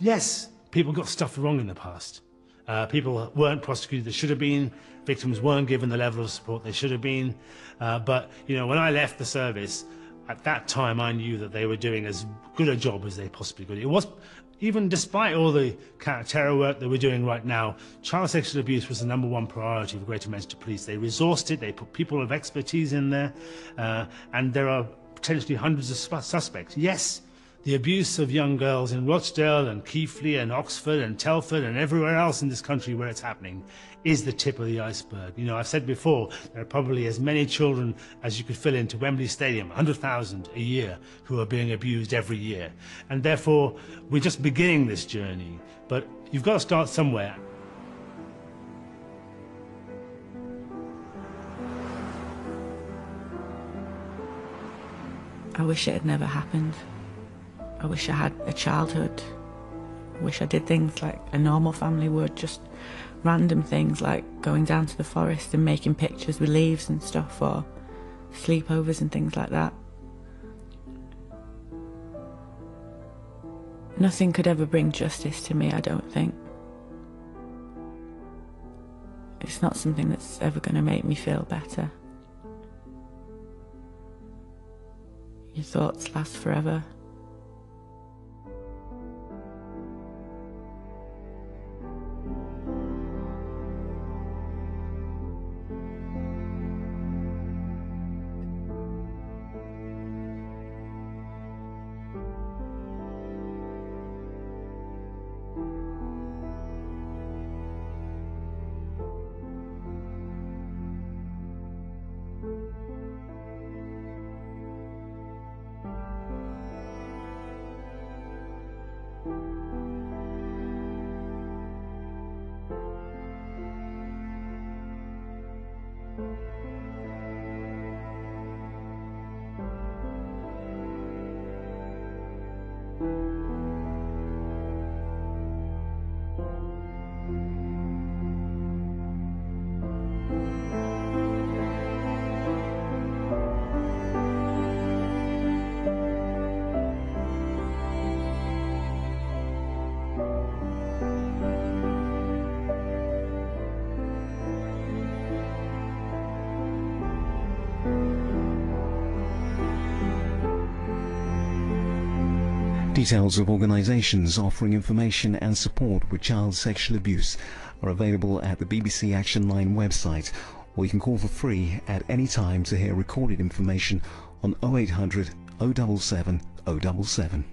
S9: Yes, people got stuff wrong in the past. People weren't prosecuted, they should have been. Victims weren't given the level of support they should have been. But, you know, when I left the service, at that time I knew that they were doing as good a job as they possibly could. It was, even despite all the counter-terror work that we're doing right now, child sexual abuse was the #1 priority for Greater Manchester Police. They resourced it, they put people of expertise in there, and there are potentially hundreds of suspects. Yes, the abuse of young girls in Rochdale and Keighley and Oxford and Telford and everywhere else in this country where it's happening is the tip of the iceberg. You know, I've said before, there are probably as many children as you could fill into Wembley Stadium, 100,000 a year, who are being abused every year. And therefore, we're just beginning this journey. But you've got to start somewhere.
S3: I wish it had never happened. I wish I had a childhood. I wish I did things like a normal family would, just random things like going down to the forest and making pictures with leaves and stuff, or sleepovers and things like that. Nothing could ever bring justice to me, I don't think. It's not something that's ever going to make me feel better. Your thoughts last forever.
S5: Details of organisations offering information and support with child sexual abuse are available at the BBC Action Line website, or you can call for free at any time to hear recorded information on 0800 077 077.